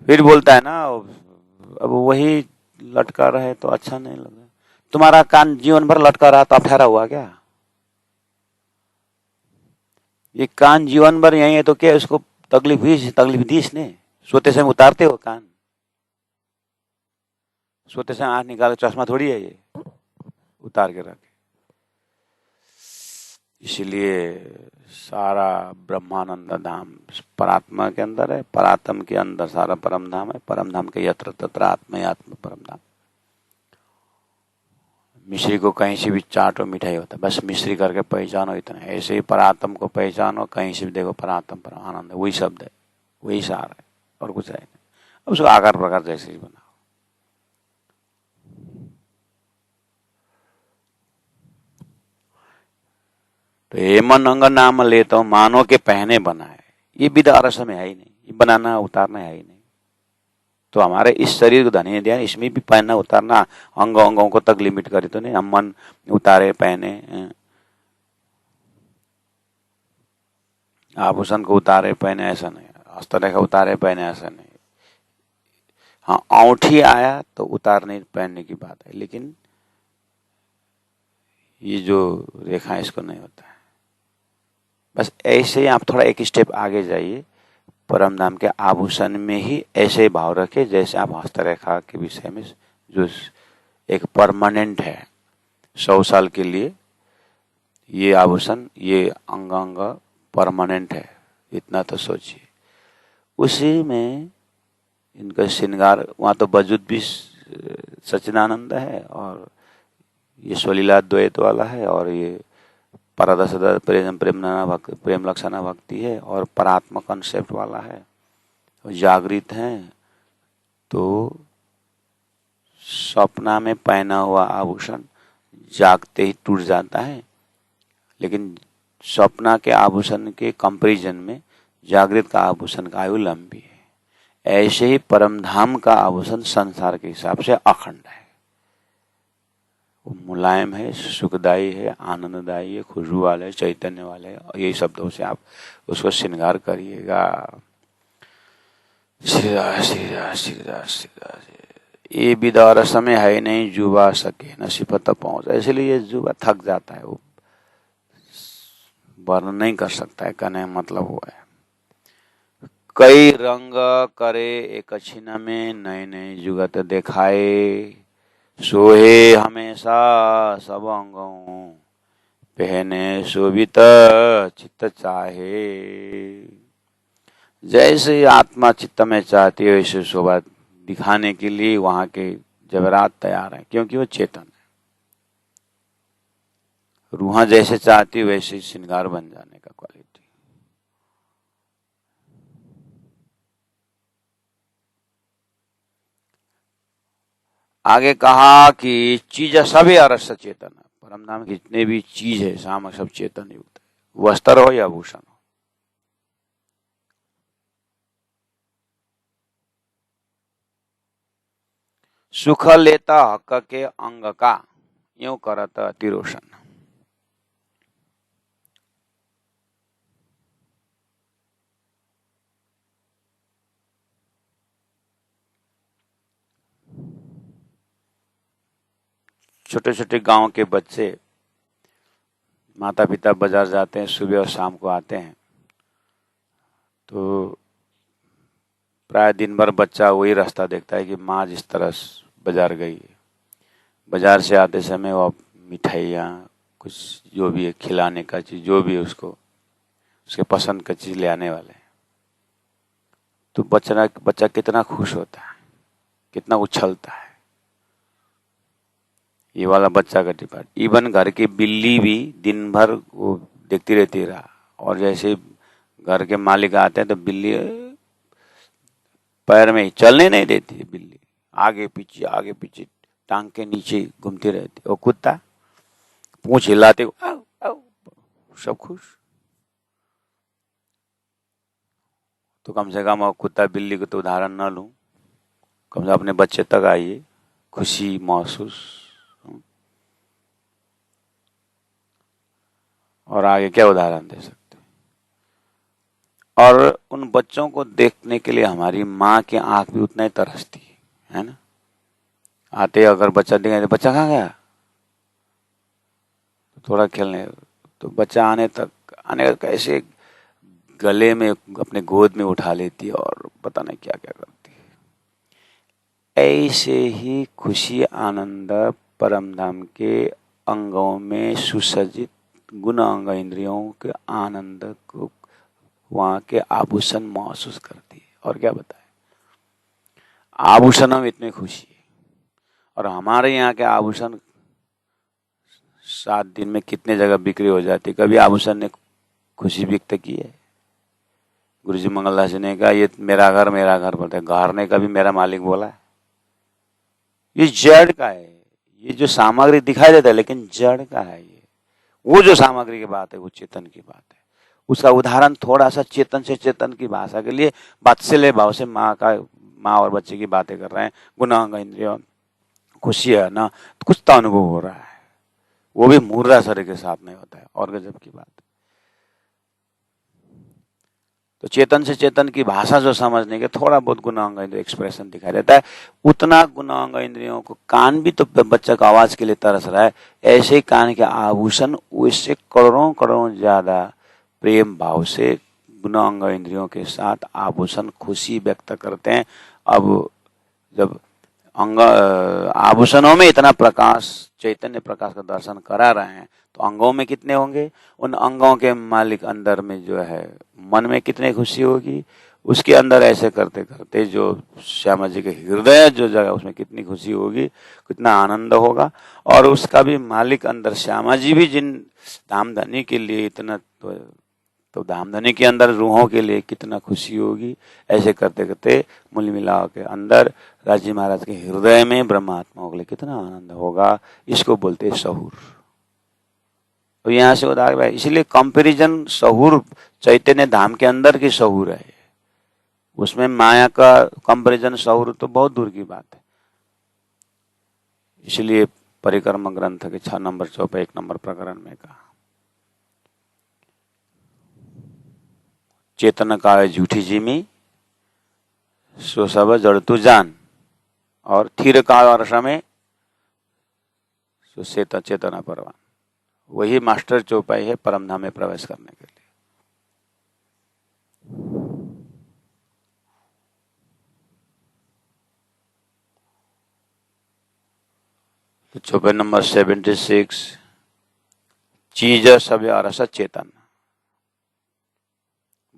फिर बोलता है ना, अब वही लटका रहे तो अच्छा नहीं लगा। तुम्हारा कान जीवन भर लटका रहा तो अप्ठ्यारा हुआ क्या? ये कान जीवन भर यही है तो क्या उसको तकलीफ हुई? तकलीफ दी इसने? सोते समय उतारते हो कान? सोते समय आंख निकाल चश्मा थोड़ी है ये उतार के रखे। इसलिए सारा ब्रह्मानंद धाम परात्मा के अंदर है, परात्म के अंदर सारा परम धाम है, परम धाम के यत्र तत्र आत्मा आत्म परम धाम। मिश्री को कहीं से भी चाटो मिठाई होता है, बस मिश्री करके पहचानो इतना। ऐसे ही परात्म को पहचानो, कहीं से भी देखो परात्म पर आनंद है, वही शब्द है, वही सार है और कुछ है नहीं। अब उसको आकार प्रकार जैसे ही बनाओ। तो हे मन अंग नाम ले तो मानो के पहने बनाए, ये विदा रस में है ही नहीं, ये बनाना उतारना है ही नहीं। तो हमारे इस शरीर को धनी ध्यान, इसमें भी पहनना उतारना अंगों अंगों को तक लिमिट करे तो नहीं। हम मन उतारे पहने, आभूषण को उतारे पहने ऐसा नहीं, हस्तरेखा उतारे पहने ऐसा नहीं। हाँ, औंठी आया तो उतारने पहनने की बात है, लेकिन ये जो रेखा इसको नहीं होता है। बस ऐसे ही आप थोड़ा एक स्टेप आगे जाइए, परम धाम के आभूषण में ही ऐसे भाव रखे जैसे आप हस्तरेखा के विषय में, जो एक परमानेंट है 100 साल के लिए, ये आभूषण ये अंग अंग परमानेंट है, इतना तो सोचिए। उसी में इनका श्रृंगार, वहाँ तो वजूद भी सच्चिदानंद है और ये स्वलीला द्वैत वाला है और ये परादश प्रेम लक्षणा भक्ति है और परात्मा कंसेप्ट वाला है और जागृत है। तो सपना में पहना हुआ आभूषण जागते ही टूट जाता है, लेकिन सपना के आभूषण के कंपैरिजन में जागृत का आभूषण का आयु लंबी है। ऐसे ही परम धाम का आभूषण संसार के हिसाब से अखंड है, वो मुलायम है, सुखदायी है, आनंददायी है, खुशबू वाले है, चैतन्य वाले है। यही शब्दों से आप उसको श्रृंगार करिएगा। श्रीरा श्रीरा श्रीरा श्रीरा, ये विदा समय है नहीं जुबा सके न सिफत पहुंच, इसलिए ये जुबा थक जाता है, वो वर्णन नहीं कर सकता है, कहने मतलब वो है। कई रंग करे एक छिन में, नए नए जुगत दिखाए, सोहे हमेशा सब अंगों, पहने शोभित चित्त चाहे। जैसे आत्मा चित्त में चाहती है वैसे शोभा दिखाने के लिए वहां के जवाहरात तैयार हैं, क्योंकि वो चेतन है। रूह जैसे चाहती वैसे ही श्रृंगार बन जाने का क्वालिटी। आगे कहा कि चीज सभी अरस चेतन है, परम धाम के जितने भी चीज है सामक सब चेतन युक्त है, वस्त्र हो या भूषण हो। सुख लेता हक के अंग का, यूं करत अतिरोशन। छोटे छोटे गांव के बच्चे, माता पिता बाजार जाते हैं, सुबह और शाम को आते हैं, तो प्राय दिन भर बच्चा वही रास्ता देखता है कि माँ जिस तरह बाजार गई है। बाजार से आते समय वो मिठाइयाँ, कुछ जो भी है खिलाने का चीज, जो भी है उसको उसके पसंद का चीज ले आने वाले हैं। तो बच्चा कितना खुश होता है, कितना उछलता है। ये वाला बच्चा का डिपार्ट। इवन घर की बिल्ली भी दिन भर वो देखती रहती रहा, और जैसे घर के मालिक आते हैं तो बिल्ली पैर में ही चलने नहीं देती है। बिल्ली आगे पीछे टांग के नीचे घूमती रहती। और कुत्ता पूंछ हिलाते आओ आओ, सब खुश। तो कम से कम कुत्ता बिल्ली को तो उदाहरण न लूं, कम से कम अपने बच्चे तक आइए, खुशी महसूस। और आगे क्या उदाहरण दे सकते। और उन बच्चों को देखने के लिए हमारी माँ की आंख भी उतना ही तरसती है ना। आते अगर बच्चा दिखाई, बच्चा कहाँ गया, थोड़ा खेलने, तो बच्चा आने का कैसे गले में अपने गोद में उठा लेती है और पता नहीं क्या क्या करती है। ऐसे ही खुशी आनंद परम धाम के अंगों में सुसज्जित गुण अंग इंद्रियों के आनंद को वहां के आभूषण महसूस करती है। और क्या बताए, आभूषणों में इतनी खुशी है। और हमारे यहाँ के आभूषण 7 दिन में कितने जगह बिक्री हो जाती। कभी आभूषण ने खुशी व्यक्त की है? गुरु जी मंगलदास जी ने कहा ये मेरा घर बोलते हैं, घर ने कभी मेरा मालिक बोला है? ये जड़ का है, ये जो सामग्री दिखाई देता है लेकिन जड़ का है। ये वो जो सामग्री की बात है वो चेतन की बात है। उसका उदाहरण थोड़ा सा चेतन से चेतन की भाषा के लिए वात्सल्य भाव से माँ और बच्चे की बातें कर रहे हैं। गुणांग इंद्रिय खुशी है ना, तो कुछ तो अनुभव हो रहा है, वो भी मुर्रा शरीर के साथ नहीं होता है। और गजब की बात है। तो चेतन से चेतन की भाषा जो समझने के थोड़ा बहुत गुणांग इंद्रिय एक्सप्रेशन दिखाई देता है, उतना गुणांग इंद्रियों को कान भी तो बच्चा का आवाज के लिए तरस रहा है। ऐसे ही कान के आभूषण उससे करोड़ों करोड़ों ज्यादा प्रेम भाव से गुणांग इंद्रियों के साथ आभूषण खुशी व्यक्त करते हैं। अब जब अंग आभूषणों में इतना प्रकाश, चैतन्य प्रकाश का दर्शन करा रहे हैं, तो अंगों में कितने होंगे? उन अंगों के मालिक अंदर में जो है मन में कितनी खुशी होगी, उसके अंदर ऐसे करते करते जो श्यामा जी के हृदय जो जगह उसमें कितनी खुशी होगी, कितना आनंद होगा। और उसका भी मालिक अंदर श्यामा जी भी जिन धामधनी के लिए इतना, तो धामधनी के अंदर रूहों के लिए कितना खुशी होगी। ऐसे करते करते मूल मिलाव के अंदर राजी महाराज के हृदय में ब्रह्मात्माओं के लिए कितना आनंद होगा। इसको बोलते हैं सहूर। तो यहाँ से उदाहरण है, इसलिए कंपैरिजन सहूर चैतन्य धाम के अंदर की सहूर है, उसमें माया का कंपैरिजन सहूर तो बहुत दूर की बात है। इसलिए परिक्रम ग्रंथ के 6 नंबर चौपा 1 नंबर प्रकरण में कहा, चेतन का झूठी जिमी सो सब जड़ तू जान, और थीर काल वर्ष में सो चेतना परवान। वही मास्टर चौपाई है परमधाम में प्रवेश करने के लिए। तो चौपाई नंबर 76, चीज सब अरस चेतन,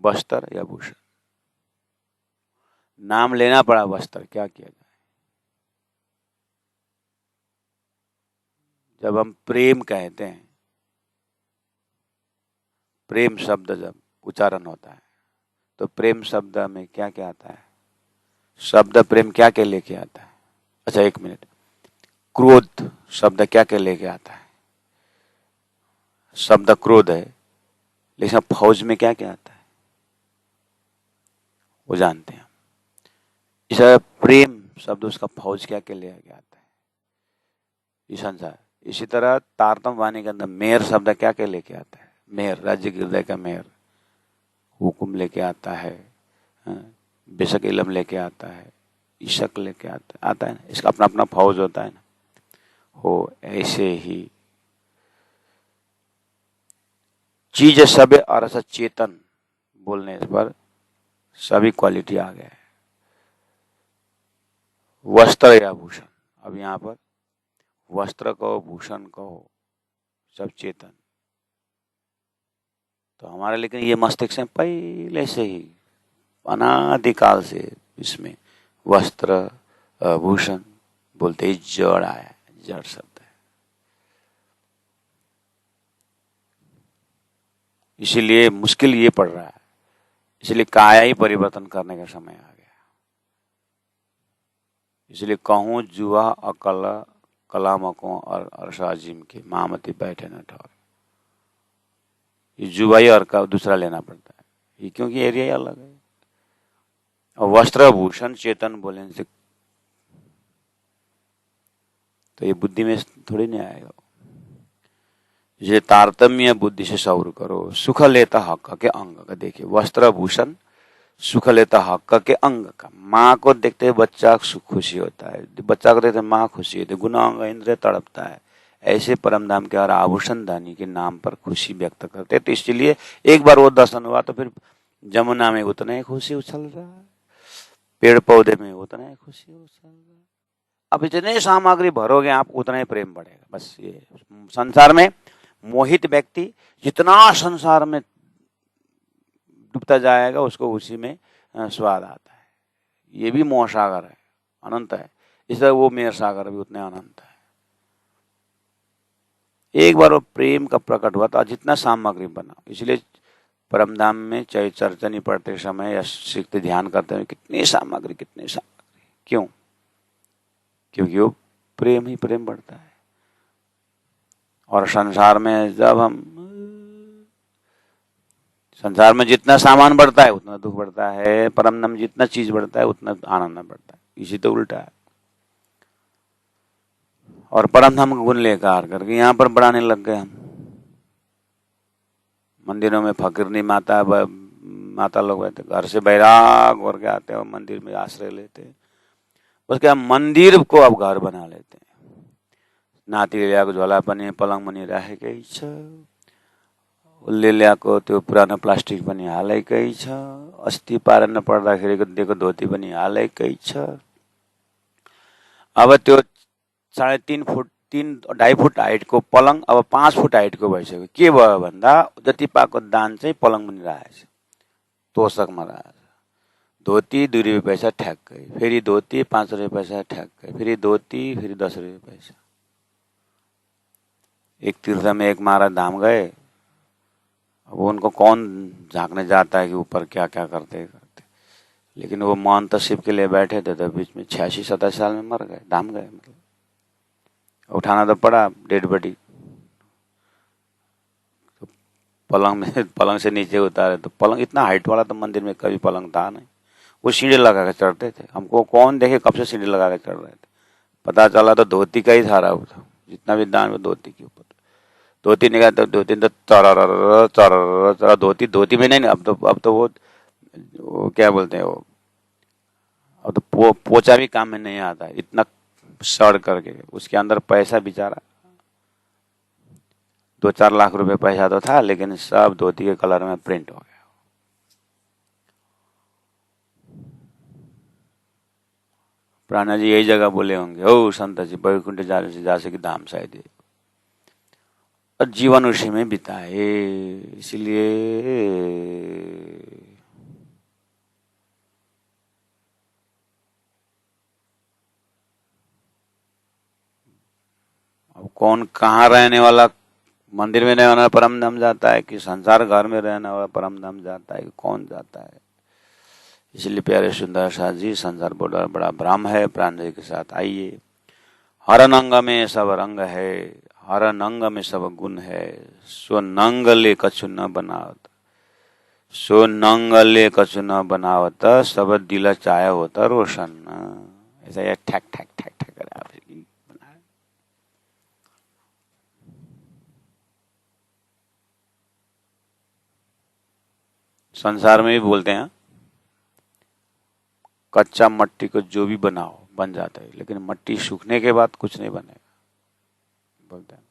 वस्त्र या भूषण। नाम लेना पड़ा वस्त्र, क्या किया जाए। जब हम प्रेम कहते हैं, प्रेम शब्द जब उच्चारण होता है तो प्रेम शब्द में क्या क्या आता है? शब्द प्रेम क्या क्या लेके आता है? अच्छा 1 मिनट, क्रोध शब्द क्या क्या लेके आता है? शब्द क्रोध है, लेकिन फौज में क्या क्या आता है वो जानते हैं। इस प्रेम शब्द उसका फौज क्या क्या ले आता है, ये संसार। इसी तरह तारतम वाणी के अंदर मेयर शब्द क्या क्या लेके आता है? मेयर, राज्य हृदय का मेयर, हुकुम लेके आता है, बेशक इलम लेके आता है, इशक लेके आता है ना। इसका अपना अपना फौज होता है ना। हो ऐसे ही चीज सब अरस चेतन बोलने पर सभी क्वालिटी आ गया है। वस्त्र या भूषण, अब यहाँ पर वस्त्र कहो भूषण कहो सब चेतन। तो हमारे लेकिन ये मस्तिष्क से पहले से ही अनादिकाल से इसमें वस्त्र भूषण बोलते ही जड़ आया, जड़ शब्द है। इसीलिए मुश्किल ये पड़ रहा है, इसलिए काया ही परिवर्तन करने का समय आ गया। इसलिए कहूँ जुआ अकल कलामकों और अरसाजिम के मामती बैठे न ठहर। ये जुआई और का दूसरा लेना पड़ता है, ये क्योंकि एरिया ही अलग है। और वस्त्र भूषण चेतन बोलने से तो ये बुद्धि में थोड़ी नहीं आएगा। ये तारतम्य बुद्धि से सौर करो। सुख लेता हक के अंग का, देखिए वस्त्र भूषण सुख लेता हक के अंग का। माँ को देखते ही बच्चा खुशी होता है, बच्चा को देखते माँ खुशी होती है, गुना अंग इंद्रिय तड़पता है। ऐसे परमधाम के और आभूषण दानी के नाम पर खुशी व्यक्त करते। तो इसलिए एक बार वो दर्शन हुआ तो फिर जमुना में उतना ही खुशी उछल रहा है, पेड़ पौधे में उतना ही खुशी उछल रहा है। अब इतने सामग्री भरोगे आप उतना ही प्रेम बढ़ेगा। बस ये संसार में मोहित व्यक्ति जितना संसार में डूबता जाएगा उसको उसी में स्वाद आता है। ये भी मोह सागर है, अनंत है। इस तरह वो मेर सागर भी उतने अनंत है। एक बार वो प्रेम का प्रकट हुआ तो जितना सामग्री बना, इसलिए परमधाम में चाहे चर्चा नहीं पढ़ते समय या सीखते ध्यान करते हुए कितनी सामग्री क्यों? क्योंकि वो प्रेम ही प्रेम बढ़ता है। और संसार में संसार में जितना सामान बढ़ता है उतना दुख बढ़ता है, परमधाम जितना चीज बढ़ता है उतना आनंद बढ़ता है। इसी तो उल्टा है। और परमधाम का गुण लेकर करके यहाँ पर बढ़ाने लग गए हम। मंदिरों में फकीरनी माता लोग रहते, घर से बैराग करके आते हैं और मंदिर में आश्रय लेते हैं। उसके बाद मंदिर को अब घर बना लेते हैं। नाती ल्याएको झोला पनि पलङ पनि राखेकै छ, उसले ल्याएको त्यो पुरानो प्लास्टिक पनि हालेकै छ, अस्ति पारेन पर्दाखेरिको दिएको धोती पनि हालेकै छ। अब त्यो 3.5 फुट 3.5 फुट हाइटको पलङ अब 5 फुट हाइटको भइसक्यो। के भयो भन्दा जति पाएको दान चाहिँ पलङ पनि राखेछ, तोसकमा राखेछ। धोती 2 रुपियाँ पैसा ठ्याक्कै, फेरि धोती 5 रुपियाँ पैसा ठ्याक्कै, फेरि धोती फेरि 10 रुपियाँ पैसा। एक तीर्थ में एक महाराज धाम गए। अब उनको कौन झांकने जाता है कि ऊपर क्या क्या करते, लेकिन वो महंत शिव के लिए बैठे थे तो बीच में 86-87 साल में मर गए, धाम गए। मतलब उठाना तो पड़ा डेड बॉडी। तो पलंग से नीचे उतारे तो पलंग इतना हाइट वाला तो मंदिर में कभी पलंग था नहीं। वो सीढ़ी लगा के चढ़ते थे। हमको कौन देखे कब से सीढ़ी लगा के चढ़ रहे थे। पता चला तो धोती का ही था रहा था, जितना भी दान वो धोती के ऊपर। धोती निकाल तो धोती तो चर धोती में नहीं। अब तो वो क्या बोलते हैं वो, अब तो पोचा भी काम में नहीं आता है, इतना सड़ करके। उसके अंदर पैसा बेचारा 2-4 लाख रुपए पैसा तो था, लेकिन सब धोती के कलर में प्रिंट हो गया। प्राणा जी यही जगह बोले होंगे, ओ संत जी बैकुंठ जा सके धाम शायद। और जीवन उसी में बिताए। इसलिए अब कौन कहाँ रहने वाला मंदिर में रहने वाला परम धाम जाता है कि संसार घर में रहने वाला परम धाम जाता है, कौन जाता है। इसलिए प्यारे सुंदर साथ जी, संसार बड़ा भ्रम है। प्राण जी के साथ आइए। हर नंग में सब रंग है, हर नंग में सब गुण है, सो नंगले कछु न बनावत, सो नंगले कछु न बनावत, सब दिल चाहे होता रोशन। ऐसा ये ठैक ठैक ठैक ठैक करे आप बनाए। संसार में भी बोलते हैं कच्चा मट्टी को जो भी बनाओ बन जाता है, लेकिन मट्टी सूखने के बाद कुछ नहीं बनेगा बोलते हैं।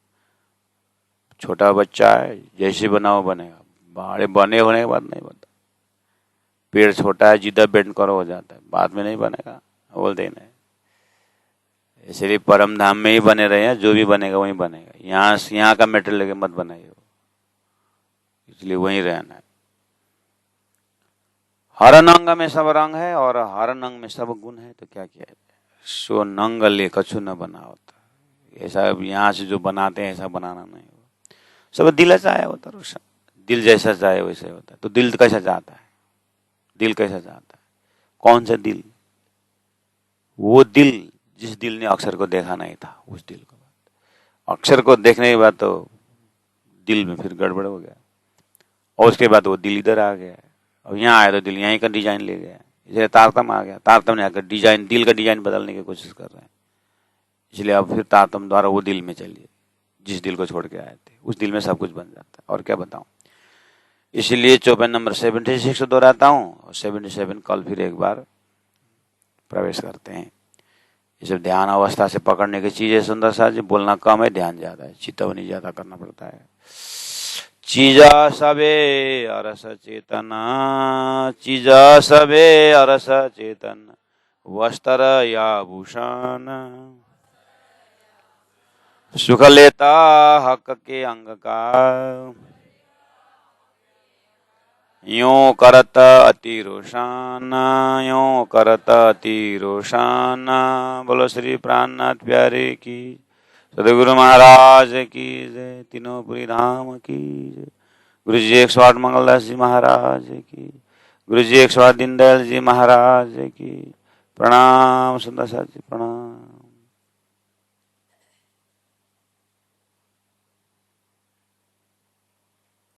छोटा बच्चा है, जैसे बनाओ बनेगा, बड़े बने होने के बाद नहीं बनता। पेड़ छोटा है, जिधर बेंड करो हो जाता है, बाद में नहीं बनेगा बोलते नहीं। इसलिए परम धाम में ही बने रहे हैं, जो भी बनेगा वही बनेगा। यहाँ का मेटेरियल लेके मत बनाइए, इसलिए वहीं रहना है। हर नंग में सब रंग है और हर नंग में सब गुण है, तो क्या किया जाए। सो नंग ले कछु न बनावत, ऐसा यहाँ से जो बनाते हैं ऐसा बनाना नहीं। सब दिल चाहे होता है, दिल जैसा चाहे वैसे होता है। तो दिल कैसा चाहता है, दिल कैसा चाहता है, कौन सा दिल? वो दिल जिस दिल ने अक्षर को देखा नहीं था, उस दिल को। अक्षर को देखने के बाद तो दिल में फिर गड़बड़ हो गया, और उसके बाद वो दिल इधर आ गया। अब यहाँ आया तो दिल यहीं का डिजाइन ले गया, इसलिए तारतम आ गया। तारतम ने आकर डिजाइन, दिल का डिजाइन बदलने की कोशिश कर रहे हैं। इसलिए अब फिर तारतम द्वारा वो दिल में चलिए, जिस दिल को छोड़ के आए थे उस दिल में सब कुछ बन जाता है। और क्या बताऊं। इसलिए चौपाई नंबर 76 दोहराता हूँ, और 77 कल फिर एक बार प्रवेश करते हैं। ये सब ध्यान अवस्था से पकड़ने की चीज है सुंदर साथ जी। बोलना कम है, ध्यान ज्यादा है, चितवनी ज्यादा करना पड़ता है। चीजा सबे अरस चेतना, चीजा सबे अरस चेतन, वस्त्र या भूषण, सुख लेता हक के अंग का, यूं करत अति रोशन, यूं करत अति रोशन। बोलो श्री प्राणनाथ प्यारे की, सदगुरु महाराज की जय, तीनों पुरी धाम की जय। गुरु जी 108 मंगलदास जी महाराज की, गुरु जी 108 दीनदयाल जी महाराज की। प्रणाम सुंदर साथ जी, प्रणाम।